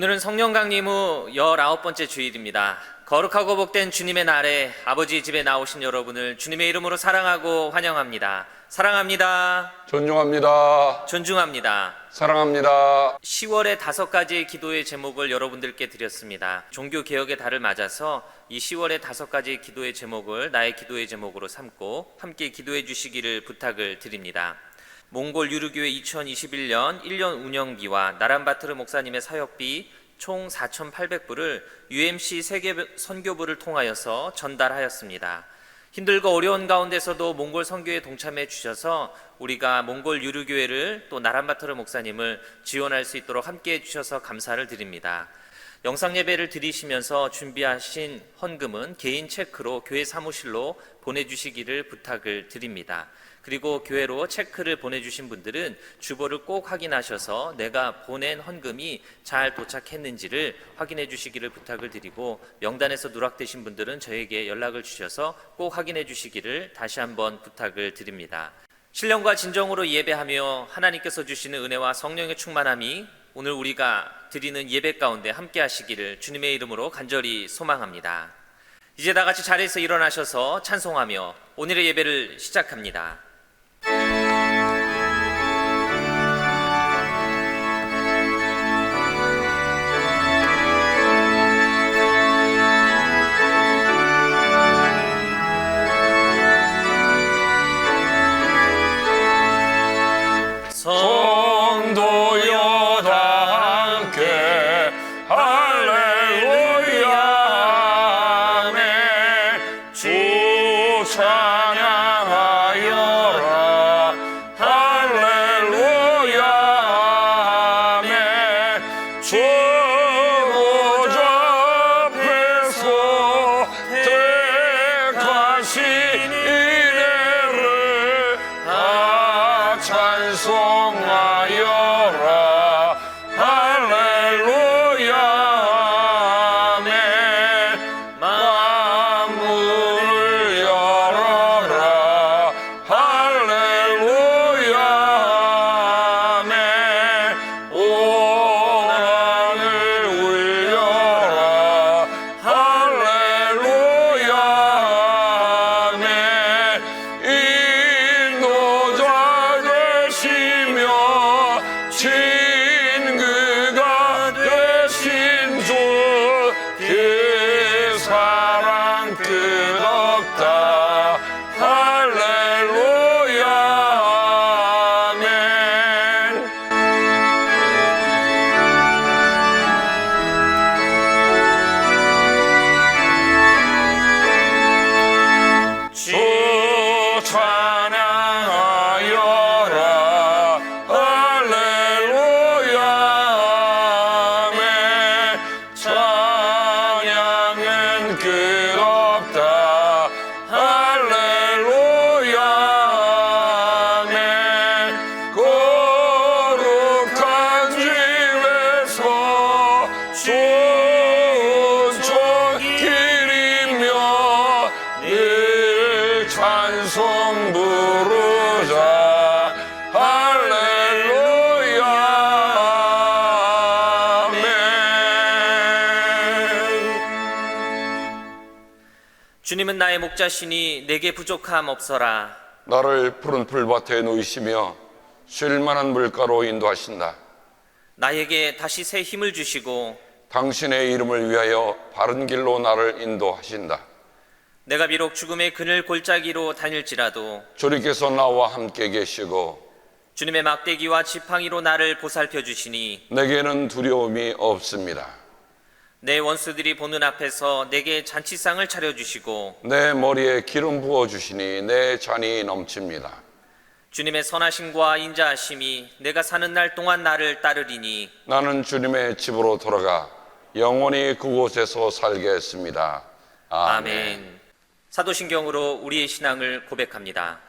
오늘은 성령 강림 후 19번째 주일입니다. 거룩하고 복된 주님의 날에 아버지 집에 나오신 여러분을 주님의 이름으로 사랑하고 환영합니다. 사랑합니다. 존중합니다. 존중합니다. 사랑합니다. 10월의 5가지의 기도의 제목을 여러분들께 드렸습니다. 종교개혁의 달을 맞아서 이 10월의 5가지의 기도의 제목을 나의 기도의 제목으로 삼고 함께 기도해 주시기를 부탁을 드립니다. 몽골 유르교회 2021년 1년 운영비와 나란바트르 목사님의 사역비 총 4,800불을 UMC 세계 선교부를 통하여서 전달하였습니다. 힘들고 어려운 가운데서도 몽골 선교에 동참해 주셔서 우리가 몽골 유르교회를 또 나란바트르 목사님을 지원할 수 있도록 함께해 주셔서 감사를 드립니다. 영상 예배를 드리시면서 준비하신 헌금은 개인 체크로 교회 사무실로 보내주시기를 부탁을 드립니다. 그리고 교회로 체크를 보내주신 분들은 주보를 꼭 확인하셔서 내가 보낸 헌금이 잘 도착했는지를 확인해 주시기를 부탁을 드리고, 명단에서 누락되신 분들은 저에게 연락을 주셔서 꼭 확인해 주시기를 다시 한번 부탁을 드립니다. 신령과 진정으로 예배하며 하나님께서 주시는 은혜와 성령의 충만함이 오늘 우리가 드리는 예배 가운데 함께 하시기를 주님의 이름으로 간절히 소망합니다. 이제 다 같이 자리에서 일어나셔서 찬송하며 오늘의 예배를 시작합니다. 성도여 다 함께 할렐루야 아멘. 주 찬양하여라 할렐루야 아멘. 주 보좌 앞에서 택하신 이내를 다 찬송하여라 할렐루야 아멘. 만물을 열어라 할렐루야 아멘. 온 하늘 울려라 할렐루야 아멘. 인도자 되시며 친구가 되신 주, 그 사랑 끝없다 할렐루야 아멘. 주 찬양하여라 할렐루야 아멘. 찬양은 끝없다 할렐루야 아멘. 거룩한 집에서 좋은 종길이며 늘 찬송 부르자 할렐루야 아멘. 주님은 나의 목자시니 내게 부족함 없어라. 나를 푸른 풀밭에 누이시며 쉴 만한 물가로 인도하신다. 나에게 다시 새 힘을 주시고 당신의 이름을 위하여 바른 길로 나를 인도하신다. 내가 비록 죽음의 그늘 골짜기로 다닐지라도 주님께서 나와 함께 계시고 주님의 막대기와 지팡이로 나를 보살펴 주시니 내게는 두려움이 없습니다. 내 원수들이 보는 앞에서 내게 잔치상을 차려주시고 내 머리에 기름 부어주시니 내 잔이 넘칩니다. 주님의 선하심과 인자하심이 내가 사는 날 동안 나를 따르리니 나는 주님의 집으로 돌아가 영원히 그곳에서 살겠습니다. 아멘. 사도신경으로 우리의 신앙을 고백합니다.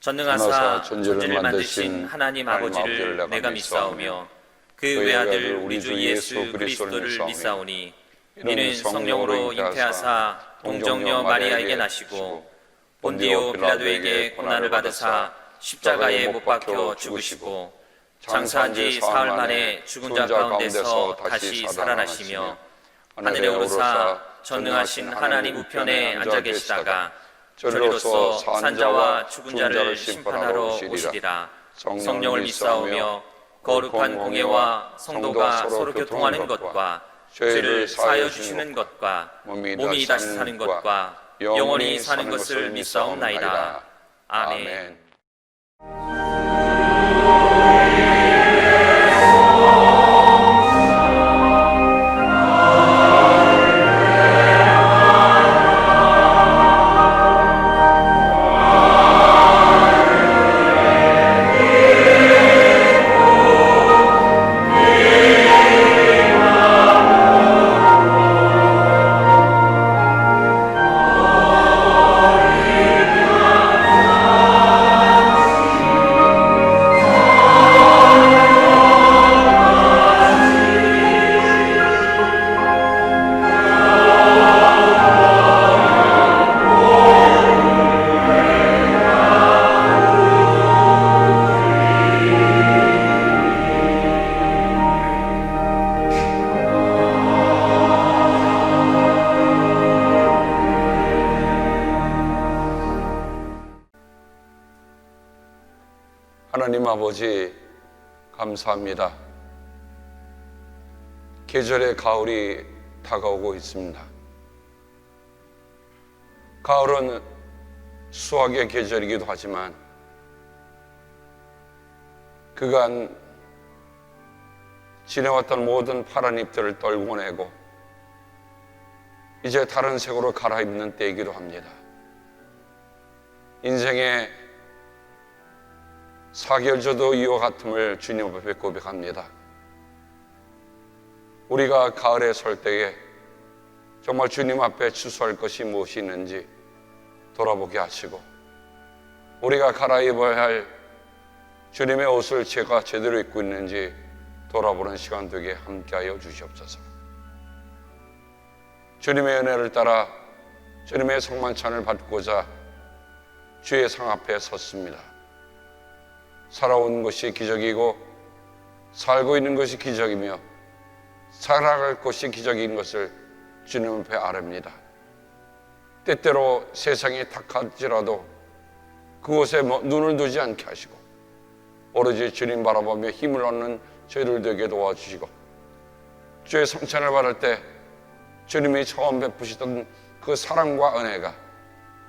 전능하사 전하사 천지를 만드신 하나님 아버지를 내가 믿사오며 그 외아들 우리 주 예수 그리스도를 믿사오니 이는 성령으로 잉태하사 동정녀 마리아에게 나시고 본디오 빌라도에게 고난을 받으사 십자가에 못 박혀 죽으시고 장사한 지 사흘 만에 죽은 자 가운데서 다시 살아나시며 하늘에 오르사 전능하신 하나님 우편에 앉아 계시다가 저리로서 산자와 죽은 자를 심판하러 오시리라. 성령을 믿사오며 거룩한 공예와 성도가 서로 교통하는 것과 죄를 사하여 주시는 것과 몸이 다시 사는 것과 영원히 사는 것을 믿사옵나이다. 아멘. 하나님 아버지 감사합니다. 계절의 가을이 다가오고 있습니다. 가을은 수확의 계절이기도 하지만 그간 지내왔던 모든 파란 잎들을 떨궈내고 이제 다른 색으로 갈아입는 때이기도 합니다. 인생의 사계절도 이와 같음을 주님 앞에 고백합니다. 우리가 가을에 설 때에 정말 주님 앞에 추수할 것이 무엇이 있는지 돌아보게 하시고 우리가 갈아입어야 할 주님의 옷을 제가 제대로 입고 있는지 돌아보는 시간 되게 함께하여 주시옵소서. 주님의 은혜를 따라 주님의 성만찬을 받고자 주의 상 앞에 섰습니다. 살아온 것이 기적이고 살고 있는 것이 기적이며 살아갈 것이 기적인 것을 주님 앞에 아릅니다. 때때로 세상이 탁할지라도 그곳에 눈을 두지 않게 하시고 오로지 주님 바라보며 힘을 얻는 저희들 되게 도와주시고 주의 성찬을 받을 때 주님이 처음 베푸시던 그 사랑과 은혜가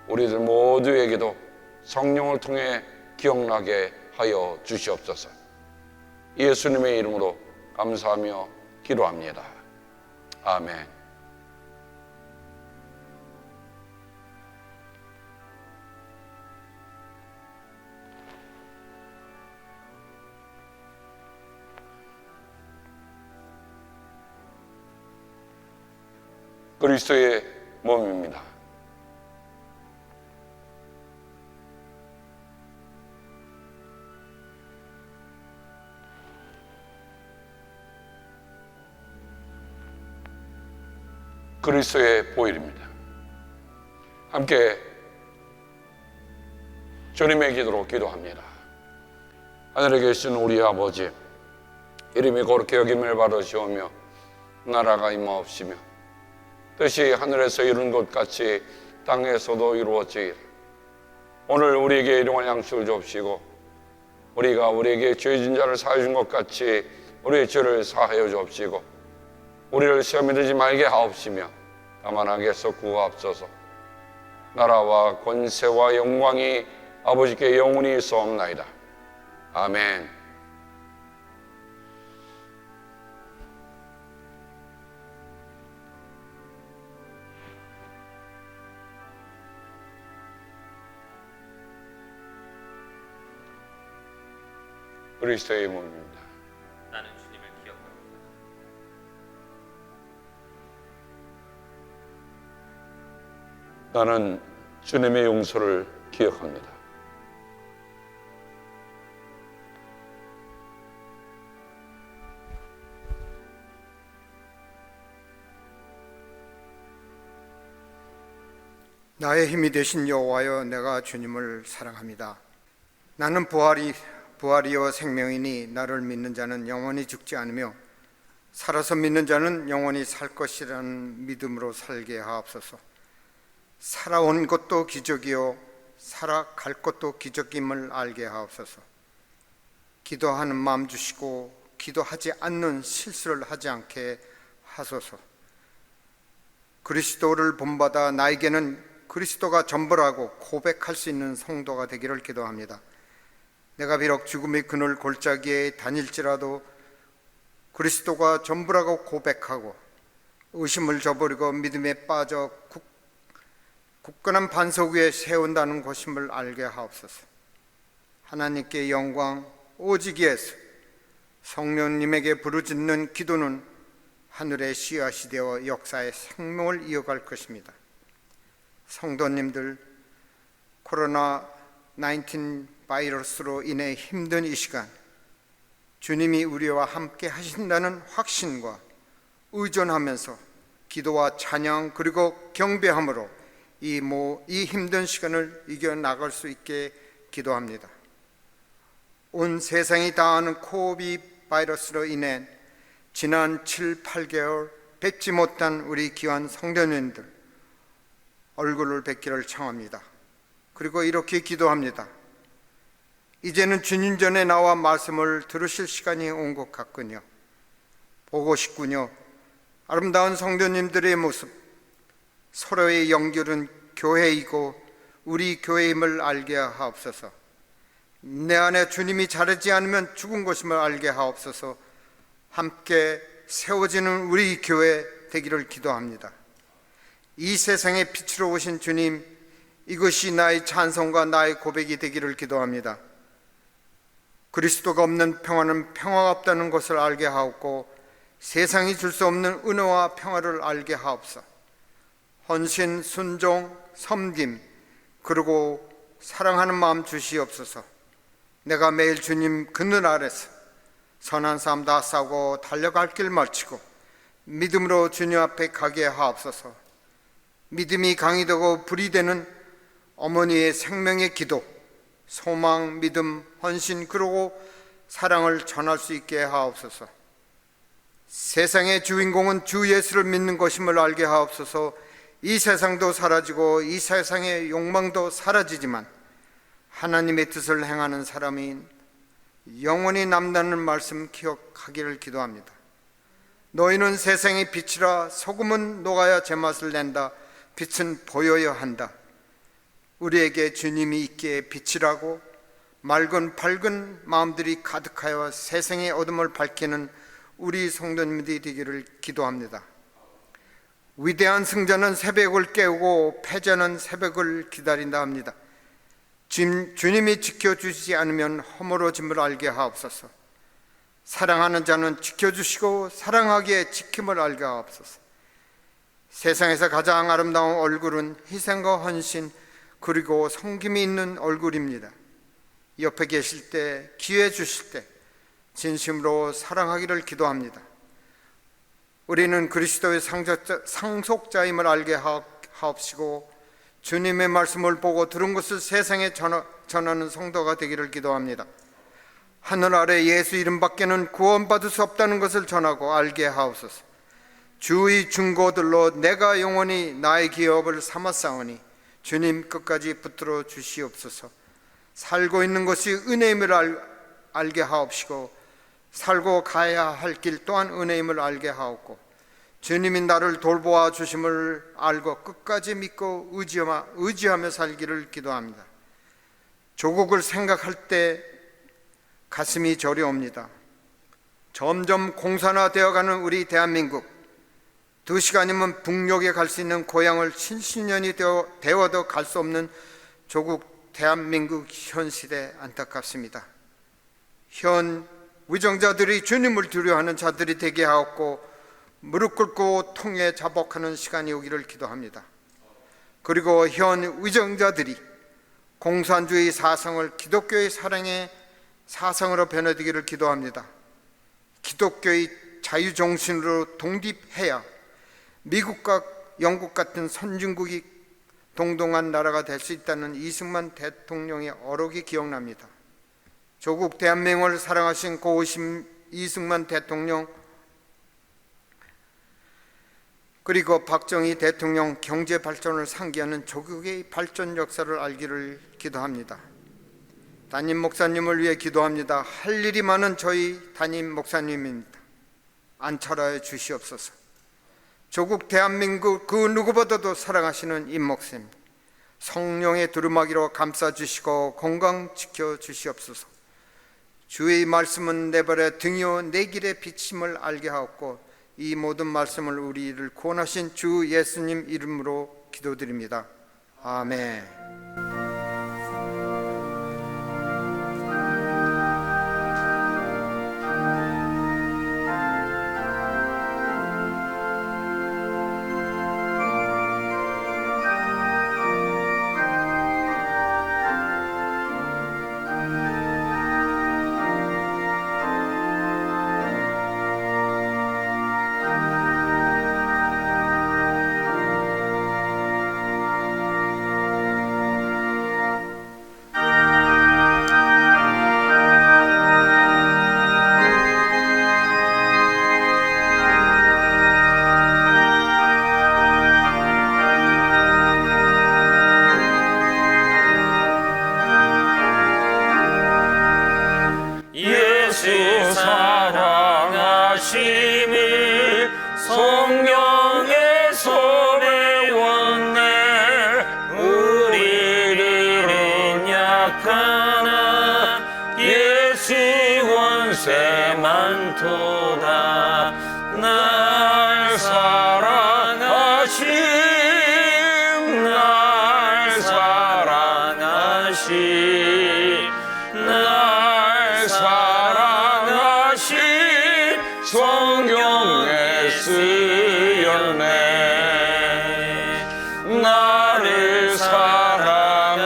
우리들 모두에게도 성령을 통해 기억나게 하여 주시옵소서. 예수님의 이름으로 감사하며 기도합니다. 아멘. 그리스도의 몸입니다. 그리스도의 보혈입니다. 함께 주님의 기도로 기도합니다. 하늘에 계신 우리 아버지, 이름이 거룩히 여김을 받으시오며 나라가 임하옵시며 뜻이 하늘에서 이룬 것 같이 땅에서도 이루어지이다. 오늘 우리에게 일용할 양식을 주옵시고 우리가 우리에게 죄진 자를 사하여 준 것 같이 우리의 죄를 사하여 주옵시고 우리를 시험에 들지 말게 하옵시며 다만 악에서 구하옵소서. 나라와 권세와 영광이 아버지께 영원히 있사옵나이다. 아멘. 그리스도의 몸입니다. 나는 주님을 기억합니다. 나는 주님의 용서를 기억합니다. 나의 힘이 되신 여호와여, 내가 주님을 사랑합니다. 나는 부활이 부활이요 생명이니 나를 믿는 자는 영원히 죽지 않으며 살아서 믿는 자는 영원히 살 것이라는 믿음으로 살게 하옵소서. 살아온 것도 기적이요 살아갈 것도 기적임을 알게 하옵소서. 기도하는 마음 주시고 기도하지 않는 실수를 하지 않게 하소서. 그리스도를 본받아 나에게는 그리스도가 전부라고 고백할 수 있는 성도가 되기를 기도합니다. 내가 비록 죽음의 그늘 골짜기에 다닐지라도 그리스도가 전부라고 고백하고 의심을 저버리고 믿음에 빠져 굳건한 반석 위에 세운다는 것임을 알게 하옵소서. 하나님께 영광 오직 예수 성령님에게 부르짖는 기도는 하늘의 씨앗이 되어 역사의 생명을 이어갈 것입니다. 성도님들, 코로나19 바이러스로 인해 힘든 이 시간 주님이 우리와 함께 하신다는 확신과 의존하면서 기도와 찬양 그리고 경배함으로 이 힘든 시간을 이겨나갈 수 있게 기도합니다. 온 세상이 다 아는 코비드 바이러스로 인해 지난 7, 8개월 뵙지 못한 우리 귀한 성도님들 얼굴을 뵙기를 청합니다. 그리고 이렇게 기도합니다. 이제는 주님 전에 나와 말씀을 들으실 시간이 온 것 같군요. 보고 싶군요. 아름다운 성도님들의 모습, 서로의 연결은 교회이고 우리 교회임을 알게 하옵소서. 내 안에 주님이 자르지 않으면 죽은 것임을 알게 하옵소서. 함께 세워지는 우리 교회 되기를 기도합니다. 이 세상에 빛으로 오신 주님, 이것이 나의 찬송과 나의 고백이 되기를 기도합니다. 그리스도가 없는 평화는 평화가 없다는 것을 알게 하옵고 세상이 줄 수 없는 은혜와 평화를 알게 하옵소서. 헌신, 순종, 섬김 그리고 사랑하는 마음 주시옵소서. 내가 매일 주님 그늘 아래서 선한 삶 다 싸고 달려갈 길 마치고 믿음으로 주님 앞에 가게 하옵소서. 믿음이 강이 되고 불이 되는 어머니의 생명의 기도, 소망, 믿음, 헌신 그리고 사랑을 전할 수 있게 하옵소서. 세상의 주인공은 주 예수를 믿는 것임을 알게 하옵소서. 이 세상도 사라지고 이 세상의 욕망도 사라지지만 하나님의 뜻을 행하는 사람이 영원히 남다는 말씀 기억하기를 기도합니다. 너희는 세상의 빛이라. 소금은 녹아야 제맛을 낸다. 빛은 보여야 한다. 우리에게 주님이 있기에 빛이라고 맑은 밝은 마음들이 가득하여 세상의 어둠을 밝히는 우리 성도님들이 되기를 기도합니다. 위대한 승자는 새벽을 깨우고 패자는 새벽을 기다린다 합니다. 주님이 지켜주시지 않으면 허물어짐을 알게 하옵소서. 사랑하는 자는 지켜주시고 사랑하기에 지킴을 알게 하옵소서. 세상에서 가장 아름다운 얼굴은 희생과 헌신 그리고 섬김이 있는 얼굴입니다. 옆에 계실 때, 기회 주실 때 진심으로 사랑하기를 기도합니다. 우리는 그리스도의 상속자임을 알게 하옵시고 주님의 말씀을 보고 들은 것을 세상에 전하는 성도가 되기를 기도합니다. 하늘 아래 예수 이름밖에는 구원받을 수 없다는 것을 전하고 알게 하옵소서. 주의 중고들로 내가 영원히 나의 기업을 삼았사오니 주님 끝까지 붙들어 주시옵소서. 살고 있는 것이 은혜임을 알게 하옵시고 살고 가야 할 길 또한 은혜임을 알게 하옵고 주님이 나를 돌보아 주심을 알고 끝까지 믿고 의지하며 살기를 기도합니다. 조국을 생각할 때 가슴이 저려옵니다. 점점 공산화되어가는 우리 대한민국, 2시간이면 북녘에 갈 수 있는 고향을 70년이 되어도 갈 수 없는 조국 대한민국 현 시대 안타깝습니다. 현 위정자들이 주님을 두려워하는 자들이 되게 하옵고 무릎 꿇고 통에 자복하는 시간이 오기를 기도합니다. 그리고 현 위정자들이 공산주의 사상을 기독교의 사랑의 사상으로 변화되기를 기도합니다. 기독교의 자유정신으로 독립해야 미국과 영국 같은 선진국이 동등한 나라가 될 수 있다는 이승만 대통령의 어록이 기억납니다. 조국 대한민국을 사랑하신 고우심 이승만 대통령, 그리고 박정희 대통령 경제 발전을 상기하는 조국의 발전 역사를 알기를 기도합니다. 담임 목사님을 위해 기도합니다. 할 일이 많은 저희 담임 목사님입니다. 안철하여 주시옵소서. 조국 대한민국 그 누구보다도 사랑하시는 임 목사님, 성령의 두루마기로 감싸주시고 건강 지켜주시옵소서. 주의 말씀은 내 발의 등이요 내 길의 비침을 알게 하옵고, 이 모든 말씀을 우리를 구원하신 주 예수님 이름으로 기도드립니다. 아멘. 예수 사랑하심을 성령에서 배웠네. 우리들은 약하나 예수 원세 많도다. 날 사랑하심, 날 사랑하심, 날 사랑하신 성경에 쓰였네. 나를 사랑하시고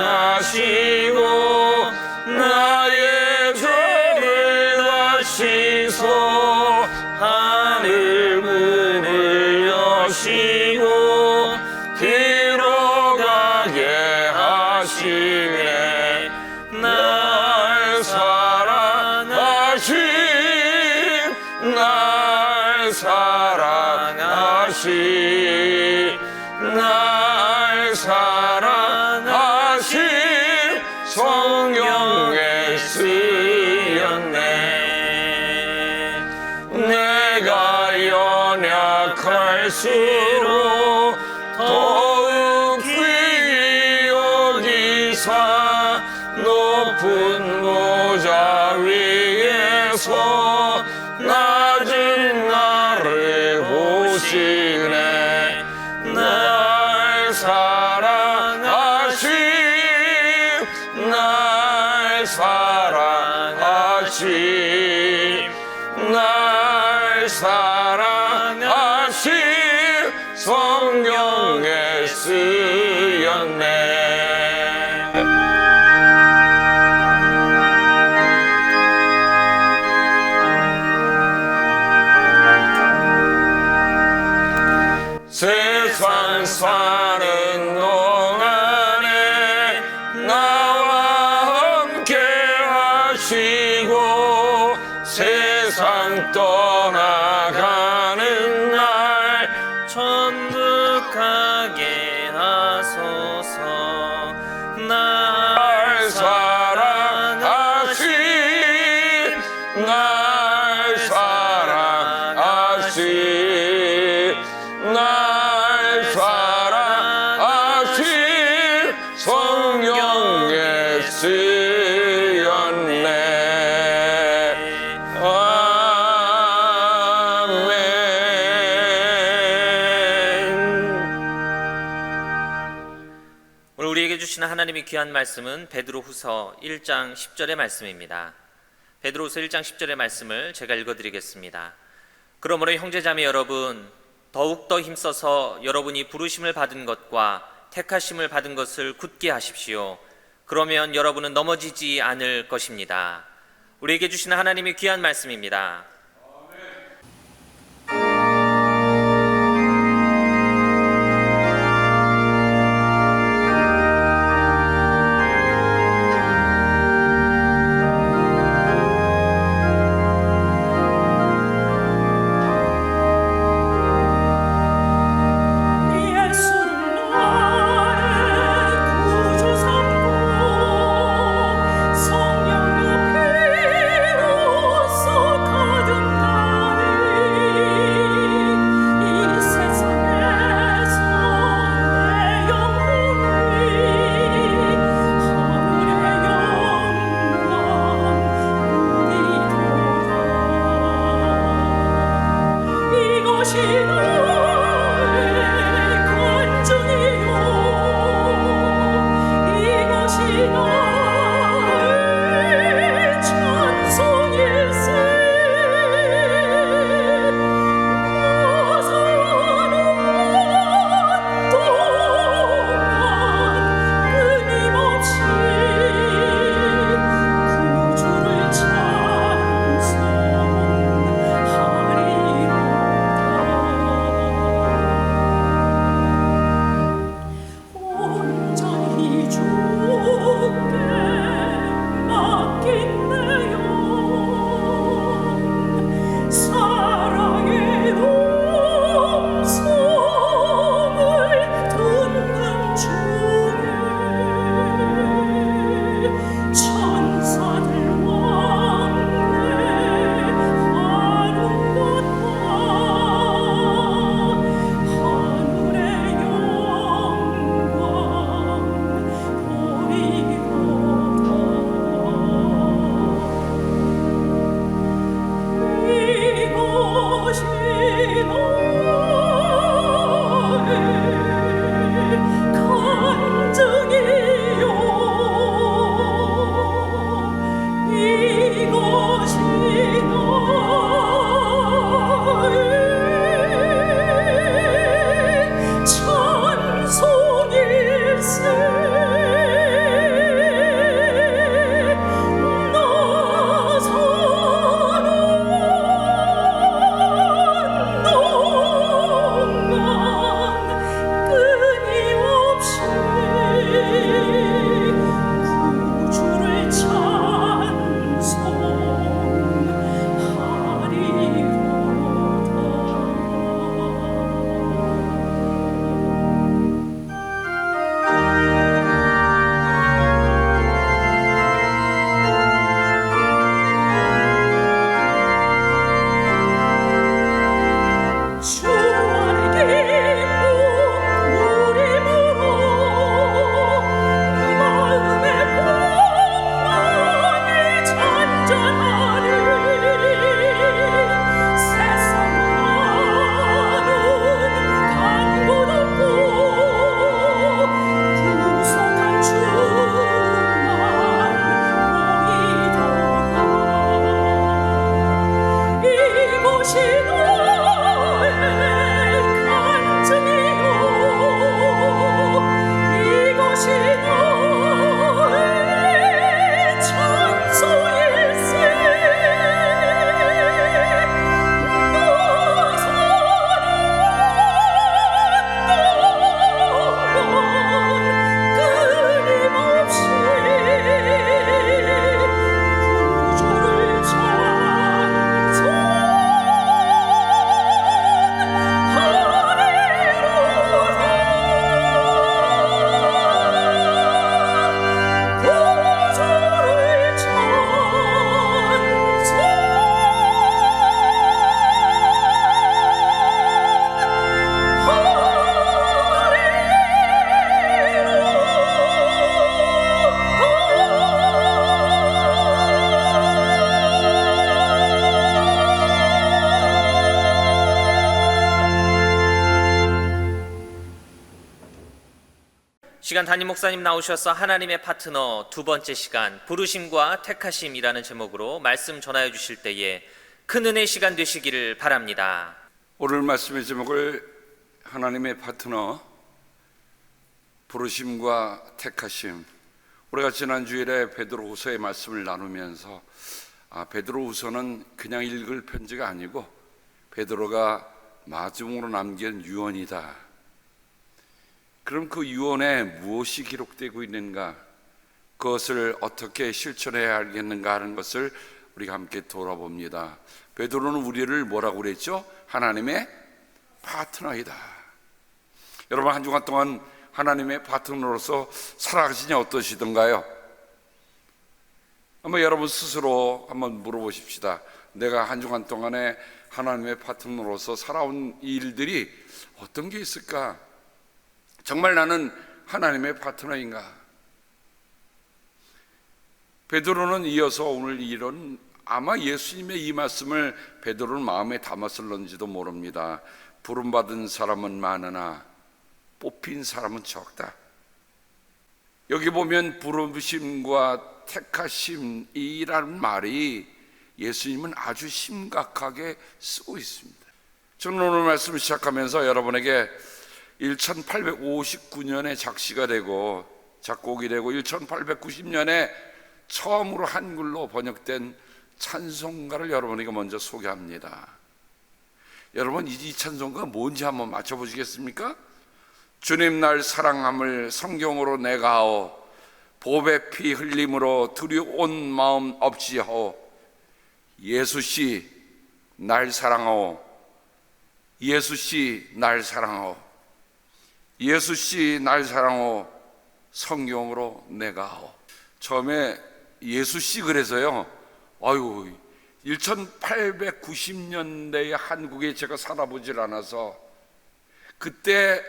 나의 죄를 다시소. 하늘 문을 여시고 들어가게 하시네. 날 사랑하신, 날 사랑하신, 날 사랑하신 성령에 쓰였네. 내가 연약할수록 더욱 귀히 여기사 높은 보좌 위에서 낮은 나를 보시네. 날 사랑하신, 날 사랑하신, 날 사랑하신 성령에 쓰였네. 세상 사는 동안에 나와 함께 하시고, 세상 떠나가는 날 천국하게 하소서. 날 사랑하신, 날 사랑하신, 날 사랑하신 성령에 쓰였네. 오늘 우리에게 주시는 하나님의 귀한 말씀은 베드로후서 1장 10절의 말씀입니다. 베드로후서 1장 10절의 말씀을 제가 읽어드리겠습니다. 그러므로 형제자매 여러분, 더욱더 힘써서 여러분이 부르심을 받은 것과 택하심을 받은 것을 굳게 하십시오. 그러면 여러분은 넘어지지 않을 것입니다. 우리에게 주시는 하나님의 귀한 말씀입니다. 시간 담임 목사님 나오셔서 하나님의 파트너 두 번째 시간 부르심과 택하심이라는 제목으로 말씀 전하여 주실 때에 큰 은혜 시간 되시기를 바랍니다. 오늘 말씀의 제목을 하나님의 파트너 부르심과 택하심. 우리가 지난 주일에 베드로후서의 말씀을 나누면서 베드로후서는 그냥 읽을 편지가 아니고 베드로가 마지막으로 남긴 유언이다. 그럼 그 유언에 무엇이 기록되고 있는가, 그것을 어떻게 실천해야 알겠는가 하는 것을 우리가 함께 돌아봅니다. 베드로는 우리를 뭐라고 그랬죠? 하나님의 파트너이다. 여러분, 한 주간 동안 하나님의 파트너로서 살아가시니 어떠시던가요? 한번 여러분 스스로 한번 물어보십시다. 내가 한 주간 동안에 하나님의 파트너로서 살아온 일들이 어떤 게 있을까? 정말 나는 하나님의 파트너인가? 베드로는 이어서 오늘 이런 아마 예수님의 이 말씀을 베드로는 마음에 담았을런지도 모릅니다. 부름받은 사람은 많으나 뽑힌 사람은 적다. 여기 보면 부르심과 택하심이라는 말이 예수님은 아주 심각하게 쓰고 있습니다. 저는 오늘 말씀을 시작하면서 여러분에게 1859년에 작시가 되고 작곡이 되고 1890년에 처음으로 한글로 번역된 찬송가를 여러분에게 먼저 소개합니다. 여러분, 이 찬송가 뭔지 한번 맞춰보시겠습니까? 주님 날 사랑함을 성경으로 내가 하오, 보배 피 흘림으로 두려운 마음 없이 하오, 예수씨 날 사랑하오, 예수씨 날 사랑하오, 예수씨 날 사랑하오, 성경으로 내가 하오. 처음에 예수씨 그래서요, 1890년대의 한국에 제가 살아보질 않아서 그때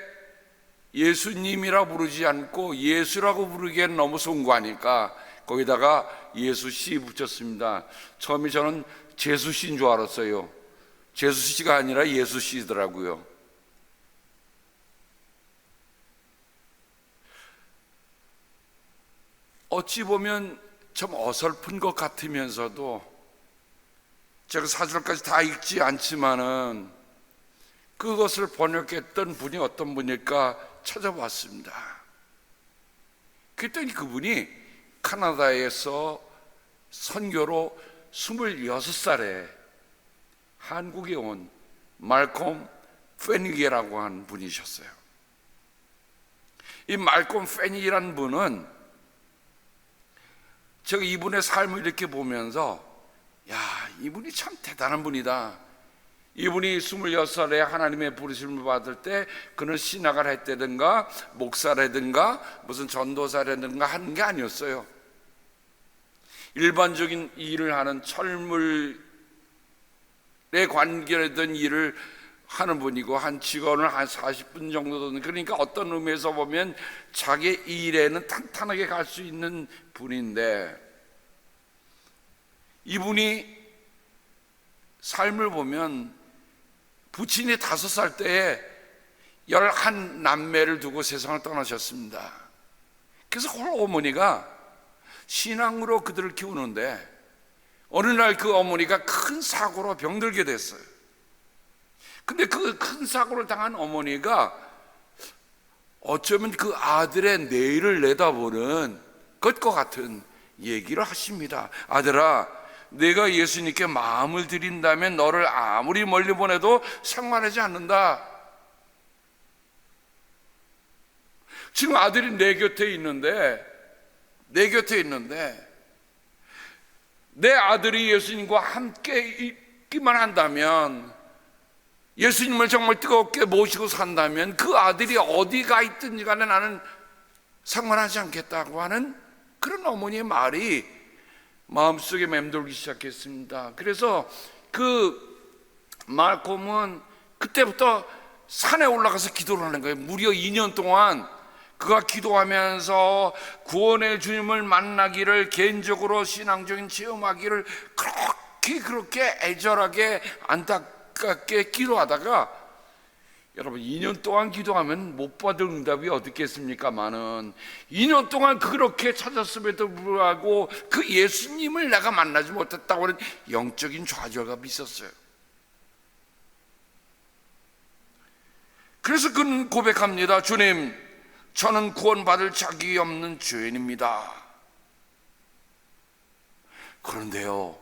예수님이라 부르지 않고 예수라고 부르기엔 너무 송구하니까 거기다가 예수씨 붙였습니다. 처음에 저는 제수씨인 줄 알았어요. 제수씨가 아니라 예수씨더라고요. 어찌 보면 좀 어설픈 것 같으면서도 제가 4절까지 다 읽지 않지만은 그것을 번역했던 분이 어떤 분일까 찾아봤습니다. 그랬더니 그분이 캐나다에서 선교로 26살에 한국에 온 말콤 페니게라고 하는 분이셨어요. 이 말콤 페니게라는 분은 제가 이분의 삶을 이렇게 보면서 이분이 참 대단한 분이다. 이분이 26살에 하나님의 부르심을 받을 때 그는 신학을 했다든가 목사라든가 무슨 전도사라든가 하는 게 아니었어요. 일반적인 일을 하는 철물에 관계된 일을 하는 분이고 한 직원을 한 40분 정도 되는, 그러니까 어떤 의미에서 보면 자기 일에는 탄탄하게 갈 수 있는 분인데, 이분이 삶을 보면 부친이 5살 때에 11남매를 두고 세상을 떠나셨습니다. 그래서 홀 어머니가 신앙으로 그들을 키우는데 어느 날 그 어머니가 큰 사고로 병들게 됐어요. 근데 그 큰 사고를 당한 어머니가 어쩌면 그 아들의 내일을 내다보는 것과 같은 얘기를 하십니다. 아들아, 내가 예수님께 마음을 드린다면 너를 아무리 멀리 보내도 상관하지 않는다. 지금 아들이 내 곁에 있는데 내 아들이 예수님과 함께 있기만 한다면, 예수님을 정말 뜨겁게 모시고 산다면 그 아들이 어디가 있든지 간에 나는 상관하지 않겠다고 하는 그런 어머니의 말이 마음속에 맴돌기 시작했습니다. 그래서 그 말콤은 그때부터 산에 올라가서 기도를 하는 거예요. 무려 2년 동안 그가 기도하면서 구원의 주님을 만나기를, 개인적으로 신앙적인 체험하기를 그렇게 애절하게 안타깝게 기도하다가 여러분 2년 동안 기도하면 못 받을 응답이 어디 있겠습니까마는 2년 동안 그렇게 찾았음에도 불구하고 그 예수님을 내가 만나지 못했다고 하는 영적인 좌절감이 있었어요. 그래서 그는 고백합니다. 주님, 저는 구원받을 자격이 없는 죄인입니다. 그런데요,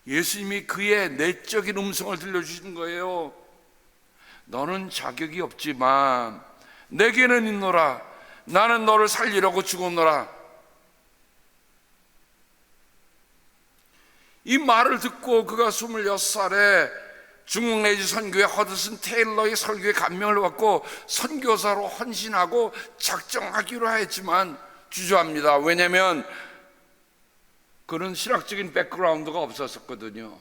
예수님이 그의 내적인 음성을 들려주신 거예요. 너는 자격이 없지만 내게는 있노라. 나는 너를 살리려고 죽었노라. 이 말을 듣고 그가 26살에 중국 내지 선교회 허드슨 테일러의 설교에 감명을 받고 선교사로 헌신하고 작정하기로 했지만 주저합니다. 왜냐하면 그는 신학적인 백그라운드가 없었거든요.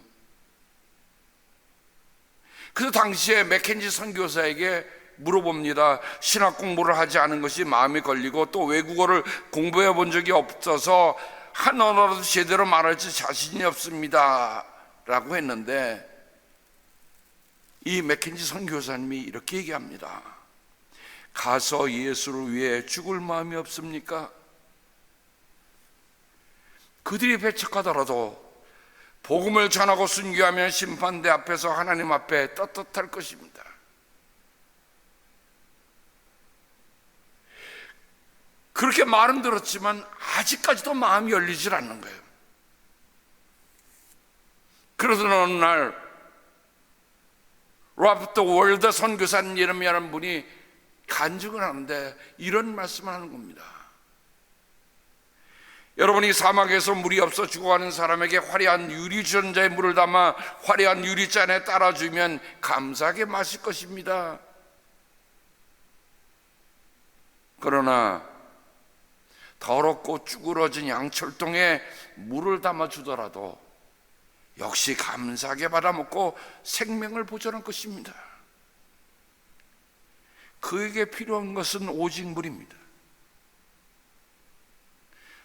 그래서 당시에 맥켄지 선교사에게 물어봅니다. 신학 공부를 하지 않은 것이 마음에 걸리고 또 외국어를 공부해 본 적이 없어서 한 언어라도 제대로 말할지 자신이 없습니다 라고 했는데, 이 맥켄지 선교사님이 이렇게 얘기합니다. 가서 예수를 위해 죽을 마음이 없습니까? 그들이 배척하더라도 복음을 전하고 순교하면 심판대 앞에서 하나님 앞에 떳떳할 것입니다. 그렇게 말은 들었지만 아직까지도 마음이 열리질 않는 거예요. 그러던 어느 날 라프트 월드 선교사님이라는 분이 간증을 하는데 이런 말씀을 하는 겁니다. 여러분이 사막에서 물이 없어 죽어가는 사람에게 화려한 유리주전자에 물을 담아 화려한 유리잔에 따라주면 감사하게 마실 것입니다. 그러나 더럽고 쭈그러진 양철통에 물을 담아주더라도 역시 감사하게 받아먹고 생명을 보존할 것입니다. 그에게 필요한 것은 오직 물입니다.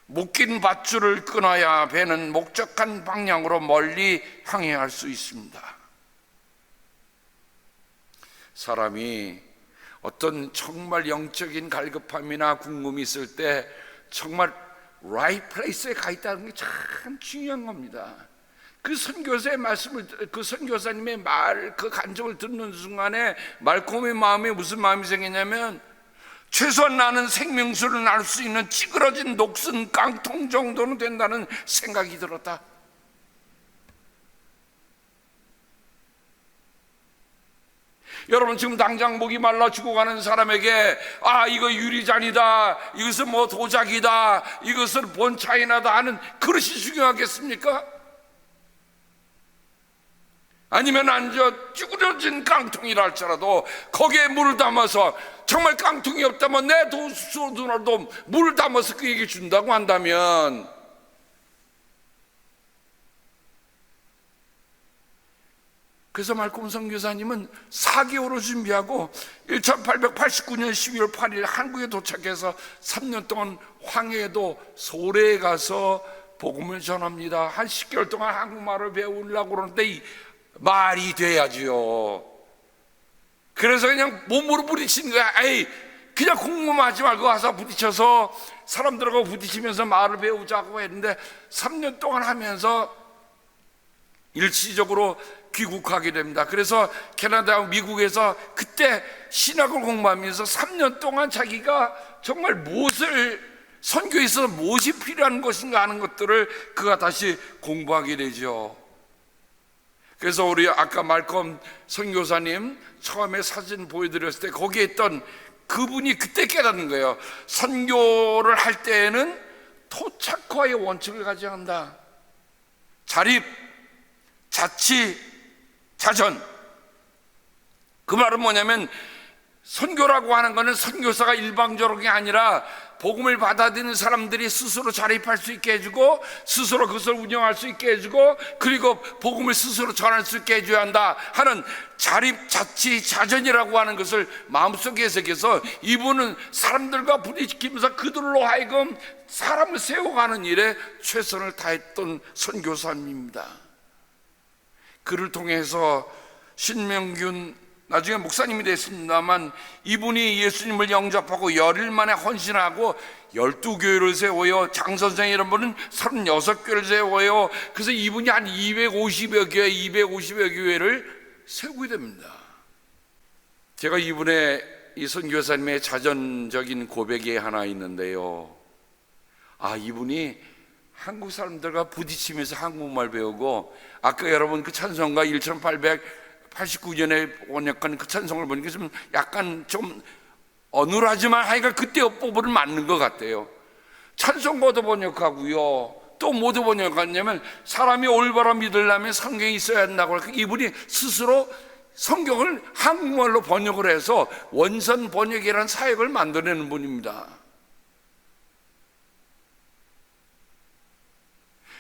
묶인 밧줄을 끊어야 배는 목적한 방향으로 멀리 항해할 수 있습니다. 사람이 어떤 정말 영적인 갈급함이나 궁금이 있을 때 정말 right place에 가 있다는 게 참 중요한 겁니다. 그 선교사의 말씀을, 그 선교사님의 말, 그 간증을 듣는 순간에 말콤의 마음에 무슨 마음이 생기냐면, 최소한 나는 생명수를 날 수 있는 찌그러진 녹슨 깡통 정도는 된다는 생각이 들었다. 여러분, 지금 당장 목이 말라 죽어가는 사람에게 이거 유리잔이다, 이것은 뭐 도자기다, 이것은 본차이나다 하는 그릇이 중요하겠습니까? 아니면 앉아 찌그러진 깡통이라 할지라도 거기에 물을 담아서, 정말 깡통이 없다면 내 도수라도 물을 담아서 그에게 준다고 한다면, 그래서 말콤 선교사님은 4개월을 준비하고 1889년 12월 8일 한국에 도착해서 3년 동안 황해도 소래에 가서 복음을 전합니다. 한 10개월 동안 한국말을 배우려고 그러는데 이 말이 돼야지요. 그래서 그냥 몸으로 부딪히는 거야. 그냥 공부하지 말고 와서 부딪혀서 사람들하고 부딪히면서 말을 배우자고 했는데 3년 동안 하면서 일시적으로 귀국하게 됩니다. 그래서 캐나다, 미국에서 그때 신학을 공부하면서 3년 동안 자기가 정말 무엇을, 선교에 있어서 무엇이 필요한 것인가 하는 것들을 그가 다시 공부하게 되죠. 그래서 우리 아까 말콤 선교사님 처음에 사진 보여드렸을 때 거기에 있던 그분이 그때 깨닫는 거예요. 선교를 할 때에는 토착화의 원칙을 가져야 한다. 자립, 자치, 자전. 그 말은 뭐냐면, 선교라고 하는 것은 선교사가 일방적으로 게 아니라 복음을 받아들이는 사람들이 스스로 자립할 수 있게 해주고, 스스로 그것을 운영할 수 있게 해주고, 그리고 복음을 스스로 전할 수 있게 해줘야 한다 하는 자립, 자치, 자전이라고 하는 것을 마음속에 해석해서 이분은 사람들과 부딪히면서 그들로 하여금 사람을 세워가는 일에 최선을 다했던 선교사님입니다. 그를 통해서 신명균 나중에 목사님이 됐습니다만 이분이 예수님을 영접하고 열흘 만에 헌신하고 12교회를 세워요. 장 선생 이런 분은 36교회를 세워요. 그래서 이분이 한 250여 교회를 세우게 됩니다. 제가 이분의 이 선교사님의 자전적인 고백이 하나 있는데요. 이분이 한국 사람들과 부딪히면서 한국말 배우고, 아까 여러분 그 찬송가 1889년에 번역한 그 찬송을 보니까 좀 약간 좀 어눌하지만 하여간 그때 어법으로 맞는 것 같아요. 찬송가도 번역하고요. 또 뭐도 번역하냐면 사람이 올바로 믿으려면 성경이 있어야 한다고. 이분이 스스로 성경을 한국말로 번역을 해서 원선 번역이라는 사역을 만들어내는 분입니다.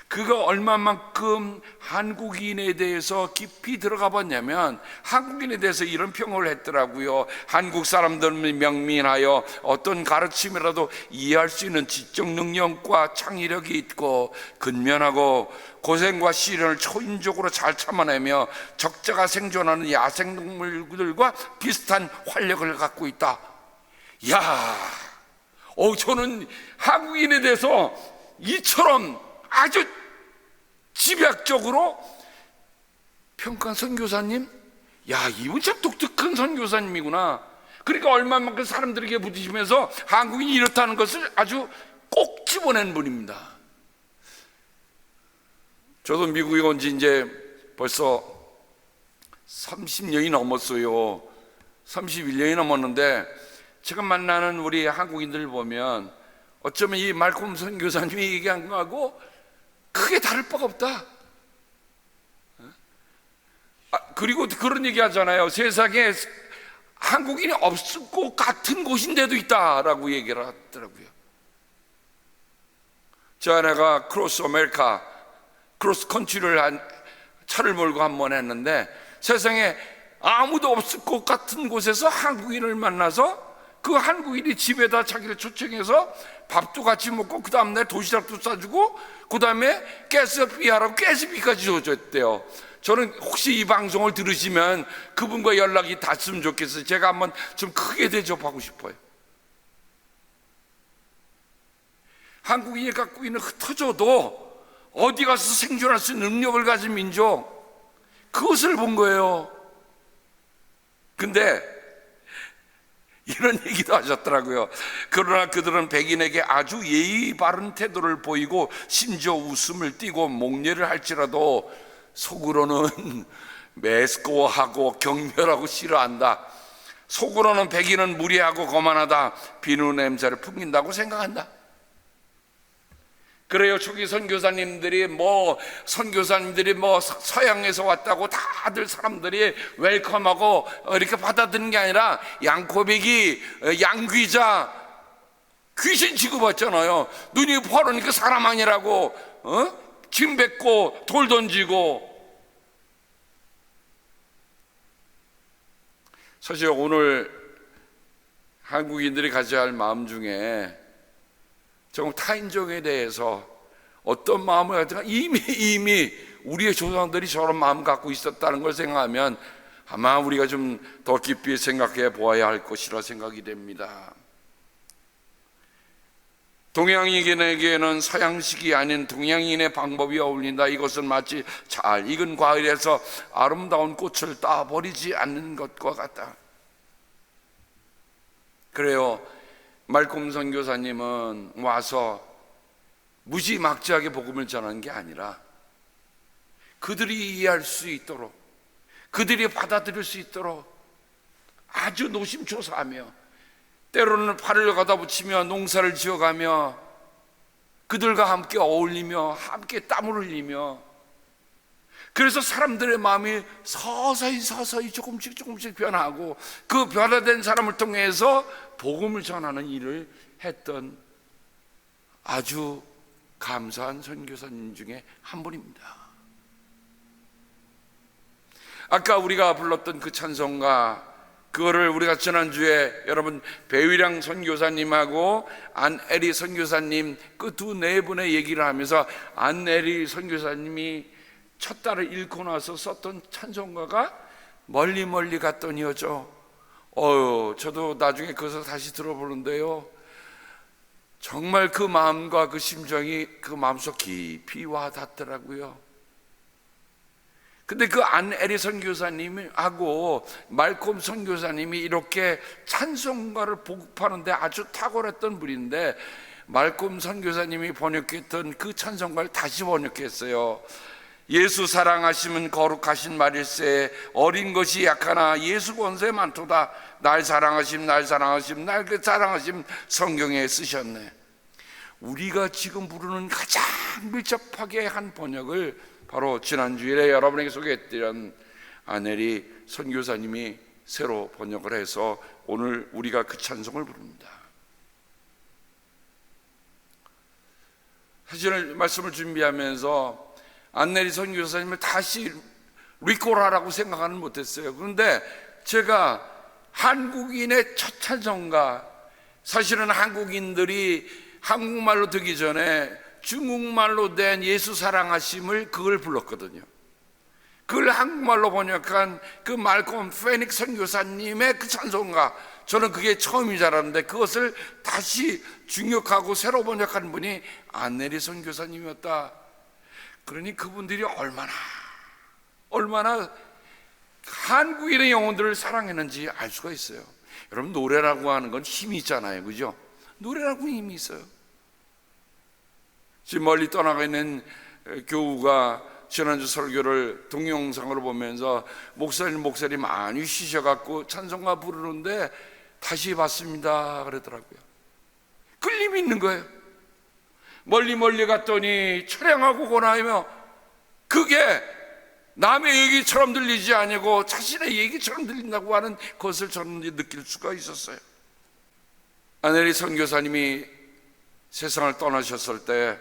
그가 얼마만큼 한국인에 대해서 깊이 들어가 봤냐면 한국인에 대해서 이런 평을 했더라고요. 한국 사람들은 명민하여 어떤 가르침이라도 이해할 수 있는 지적 능력과 창의력이 있고 근면하고 고생과 시련을 초인적으로 잘 참아내며 적자가 생존하는 야생동물들과 비슷한 활력을 갖고 있다. 저는 한국인에 대해서 이처럼 아주 집약적으로 평가한 선교사님, 이분 참 독특한 선교사님이구나. 그러니까 얼마만큼 사람들에게 부딪히면서 한국인이 이렇다는 것을 아주 꼭 집어낸 분입니다. 저도 미국에 온 지 이제 벌써 30년이 넘었어요. 31년이 넘었는데 제가 만나는 우리 한국인들 보면 어쩌면 이 말콤 선교사님이 얘기한 거하고 크게 다를 바가 없다. 그리고 그런 얘기 하잖아요. 세상에 한국인이 없을 것 같은 곳인데도 있다라고 얘기를 하더라고요. 저 아내가 크로스 아메리카, 크로스 컨트리를 차를 몰고 한 번 했는데 세상에 아무도 없을 것 같은 곳에서 한국인을 만나서 그 한국인이 집에다 자기를 초청해서 밥도 같이 먹고 그 다음날 도시락도 싸주고 그 다음에 가스비하라고 가스비까지 줘줬대요. 저는 혹시 이 방송을 들으시면 그분과 연락이 닿았으면 좋겠어요. 제가 한번 좀 크게 대접하고 싶어요. 한국인이 갖고 있는 흩어져도 어디 가서 생존할 수 있는 능력을 가진 민족, 그것을 본 거예요. 근데 이런 얘기도 하셨더라고요. 그러나 그들은 백인에게 아주 예의 바른 태도를 보이고 심지어 웃음을 띠고 목례를 할지라도 속으로는 매스꺼워하고 경멸하고 싫어한다. 속으로는 백인은 무례하고 거만하다, 비누 냄새를 풍긴다고 생각한다. 그래요. 초기 선교사님들이 서양에서 왔다고 다들 사람들이 웰컴하고 이렇게 받아들이는 게 아니라 양코백이, 양귀자, 귀신 취급했잖아요. 눈이 파르니까 사람 아니라고 침 뱉고 돌 던지고. 사실 오늘 한국인들이 가져야 할 마음 중에 정말 타인종에 대해서 어떤 마음을 가지고 이미 우리의 조상들이 저런 마음 갖고 있었다는 걸 생각하면 아마 우리가 좀 더 깊이 생각해 보아야 할 것이라 생각이 됩니다. 동양인에게는 서양식이 아닌 동양인의 방법이 어울린다. 이것은 마치 잘 익은 과일에서 아름다운 꽃을 따버리지 않는 것과 같다. 그래요. 말콤 선교사님은 와서 무지막지하게 복음을 전하는 게 아니라 그들이 이해할 수 있도록, 그들이 받아들일 수 있도록 아주 노심초사하며 때로는 팔을 가다 붙이며 농사를 지어가며 그들과 함께 어울리며 함께 땀을 흘리며, 그래서 사람들의 마음이 서서히 조금씩 변하고 그 변화된 사람을 통해서 복음을 전하는 일을 했던 아주 감사한 선교사님 중에 한 분입니다. 아까 우리가 불렀던 그 찬송가, 그거를 우리가 지난주에 여러분 배위량 선교사님하고 안에리 선교사님 그 네 분의 얘기를 하면서 안에리 선교사님이 첫 딸을 잃고 나서 썼던 찬송가가 멀리 멀리 갔더니요죠. 저도 나중에 그것을 다시 들어보는데요, 정말 그 마음과 그 심정이 그 마음속 깊이 와 닿더라고요. 근데 그 안에리 선교사님하고 말콤 선교사님이 이렇게 찬송가를 보급하는데 아주 탁월했던 분인데, 말콤 선교사님이 번역했던 그 찬송가를 다시 번역했어요. 예수 사랑하시면 거룩하신 말일세, 어린 것이 약하나 예수 권세 많도다. 날 사랑하심 날 사랑하심 날 그 사랑하심, 성경에 쓰셨네. 우리가 지금 부르는 가장 밀접하게 한 번역을 바로 지난주일에 여러분에게 소개했던 안혜리 선교사님이 새로 번역을 해서 오늘 우리가 그 찬송을 부릅니다. 사실 말씀을 준비하면서 안혜리 선교사님을 다시 리콜하라고 생각하는 못했어요. 그런데 제가 한국인의 첫 찬송가, 사실은 한국인들이 한국말로 듣기 전에 중국말로 된 예수 사랑하심을 그걸 불렀거든요. 그걸 한국말로 번역한 그 말콤 페닉 선교사님의 그 찬송가, 저는 그게 처음인 줄 알았는데 그것을 다시 중역하고 새로 번역한 분이 안혜리 선교사님이었다. 그러니 그분들이 얼마나 한국인의 영혼들을 사랑했는지 알 수가 있어요. 여러분, 노래라고 하는 건 힘이 있잖아요, 그죠? 노래라고 힘이 있어요. 지금 멀리 떠나가 있는 교우가 지난주 설교를 동영상으로 보면서 목사님 많이 쉬셔갖고 찬송가 부르는데 다시 봤습니다 그러더라고요. 끌림이 있는 거예요. 멀리 갔더니 처량하고 고나이며, 그게 남의 얘기처럼 들리지 아니고 자신의 얘기처럼 들린다고 하는 것을 저는 느낄 수가 있었어요. 안혜리 선교사님이 세상을 떠나셨을 때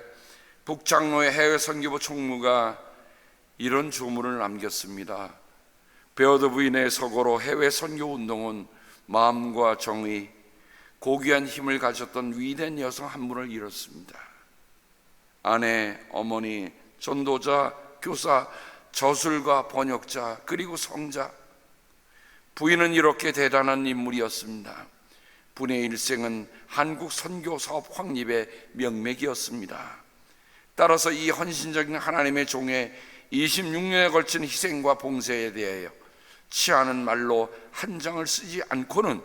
북장로의 해외 선교부 총무가 이런 조문을 남겼습니다. 베어드 부인의 서거로 해외 선교 운동은 마음과 정의, 고귀한 힘을 가졌던 위대한 여성 한 분을 잃었습니다. 아내, 어머니, 전도자, 교사, 저술가, 번역자, 그리고 성자. 부인은 이렇게 대단한 인물이었습니다. 분의 일생은 한국 선교 사업 확립의 명맥이었습니다. 따라서 이 헌신적인 하나님의 종의 26년에 걸친 희생과 봉사에 대하여 치하는 말로 한 장을 쓰지 않고는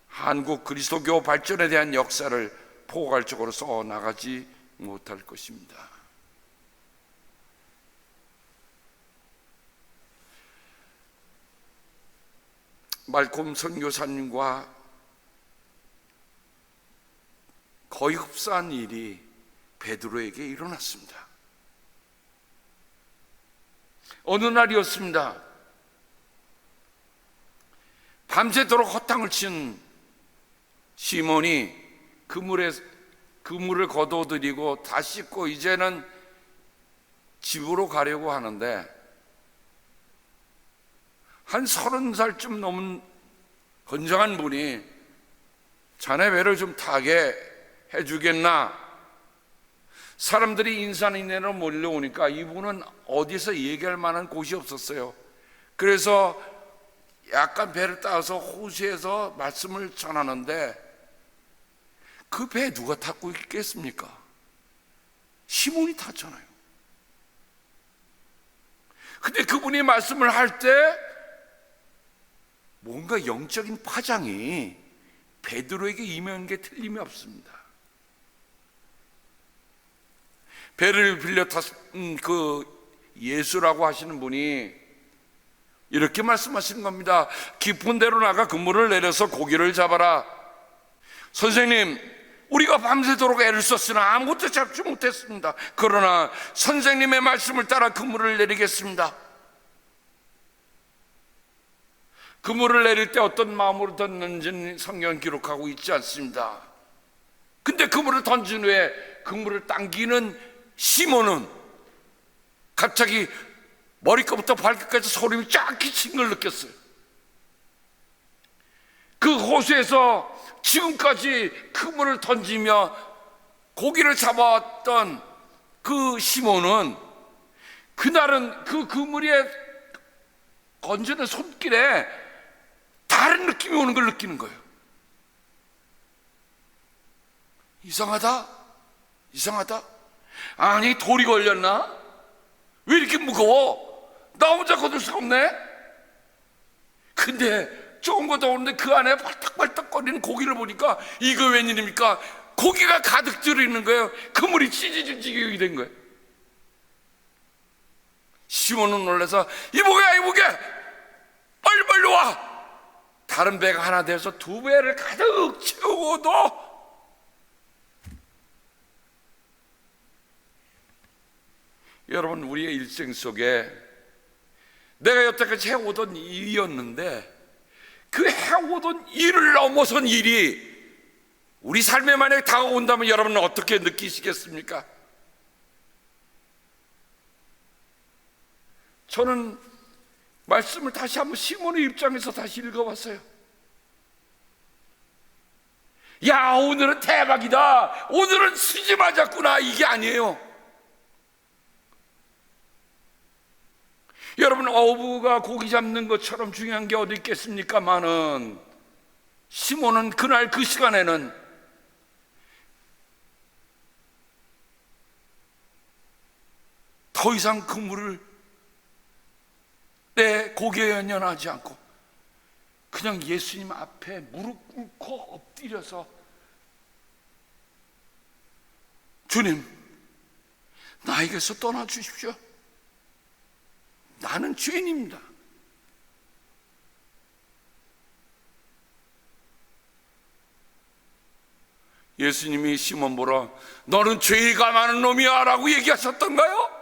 한국 그리스도교 발전에 대한 역사를 포괄적으로 써나가지 못할 것입니다. 말콤 선교사님과 거의 흡사한 일이 베드로에게 일어났습니다. 어느 날이었습니다. 밤새도록 허탕을 친 시몬이 그물을 거둬들이고 다 씻고 이제는 집으로 가려고 하는데, 한 30살쯤 넘은 건장한 분이 자네 배를 좀 타게 해주겠나? 사람들이 인산인해로 몰려오니까 이분은 어디서 얘기할 만한 곳이 없었어요. 그래서 약간 배를 따서 호수에서 말씀을 전하는데, 그 배에 누가 타고 있겠습니까? 시몬이 탔잖아요. 근데 그분이 말씀을 할 때 뭔가 영적인 파장이 베드로에게 임한 게 틀림이 없습니다. 배를 빌려 탔은 그 예수라고 하시는 분이 이렇게 말씀하시는 겁니다. 깊은 데로 나가 그물을 내려서 고기를 잡아라. 선생님, 우리가 밤새도록 애를 썼으나 아무것도 잡지 못했습니다. 그러나 선생님의 말씀을 따라 그물을 내리겠습니다. 그물을 내릴 때 어떤 마음으로 던졌는지는 성경은 기록하고 있지 않습니다. 근데 그물을 던진 후에 그물을 당기는 시몬은 갑자기 머리끝부터 발끝까지 소름이 쫙 끼친 걸 느꼈어요. 그 호수에서 지금까지 그물을 던지며 고기를 잡아왔던 그 시몬은 그날은 그 그물에 건지는 손길에 다른 느낌이 오는 걸 느끼는 거예요. 이상하다. 아니, 돌이 걸렸나? 왜 이렇게 무거워? 나 혼자 거둘 수가 없네. 근데 조금 걷어오는데 그 안에 발딱발딱거리는 고기를 보니까 이거 웬일입니까? 고기가 가득 들어있는 거예요. 그물이 찢어질 지경이 된 거예요. 시몬은 놀라서 이보게 빨리 와. 다른 배가 하나 돼서 두 배를 가득 채우고도 여러분, 우리의 일생 속에 내가 여태까지 해오던 일이었는데 그 해오던 일을 넘어선 일이 우리 삶에 만약에 다가온다면 여러분은 어떻게 느끼시겠습니까? 저는 말씀을 다시 한번 시몬의 입장에서 다시 읽어봤어요. 야, 오늘은 대박이다, 오늘은 수지 맞았구나, 이게 아니에요. 여러분, 어부가 고기 잡는 것처럼 중요한 게 어디 있겠습니까마는 시몬은 그날 그 시간에는 더 이상 그물을 내 고기에 연연하지 않고 그냥 예수님 앞에 무릎 꿇고 엎드려서 주님, 나에게서 떠나주십시오. 나는 죄인입니다. 예수님이 시몬 보러 너는 죄가 많은 놈이야 라고 얘기하셨던가요?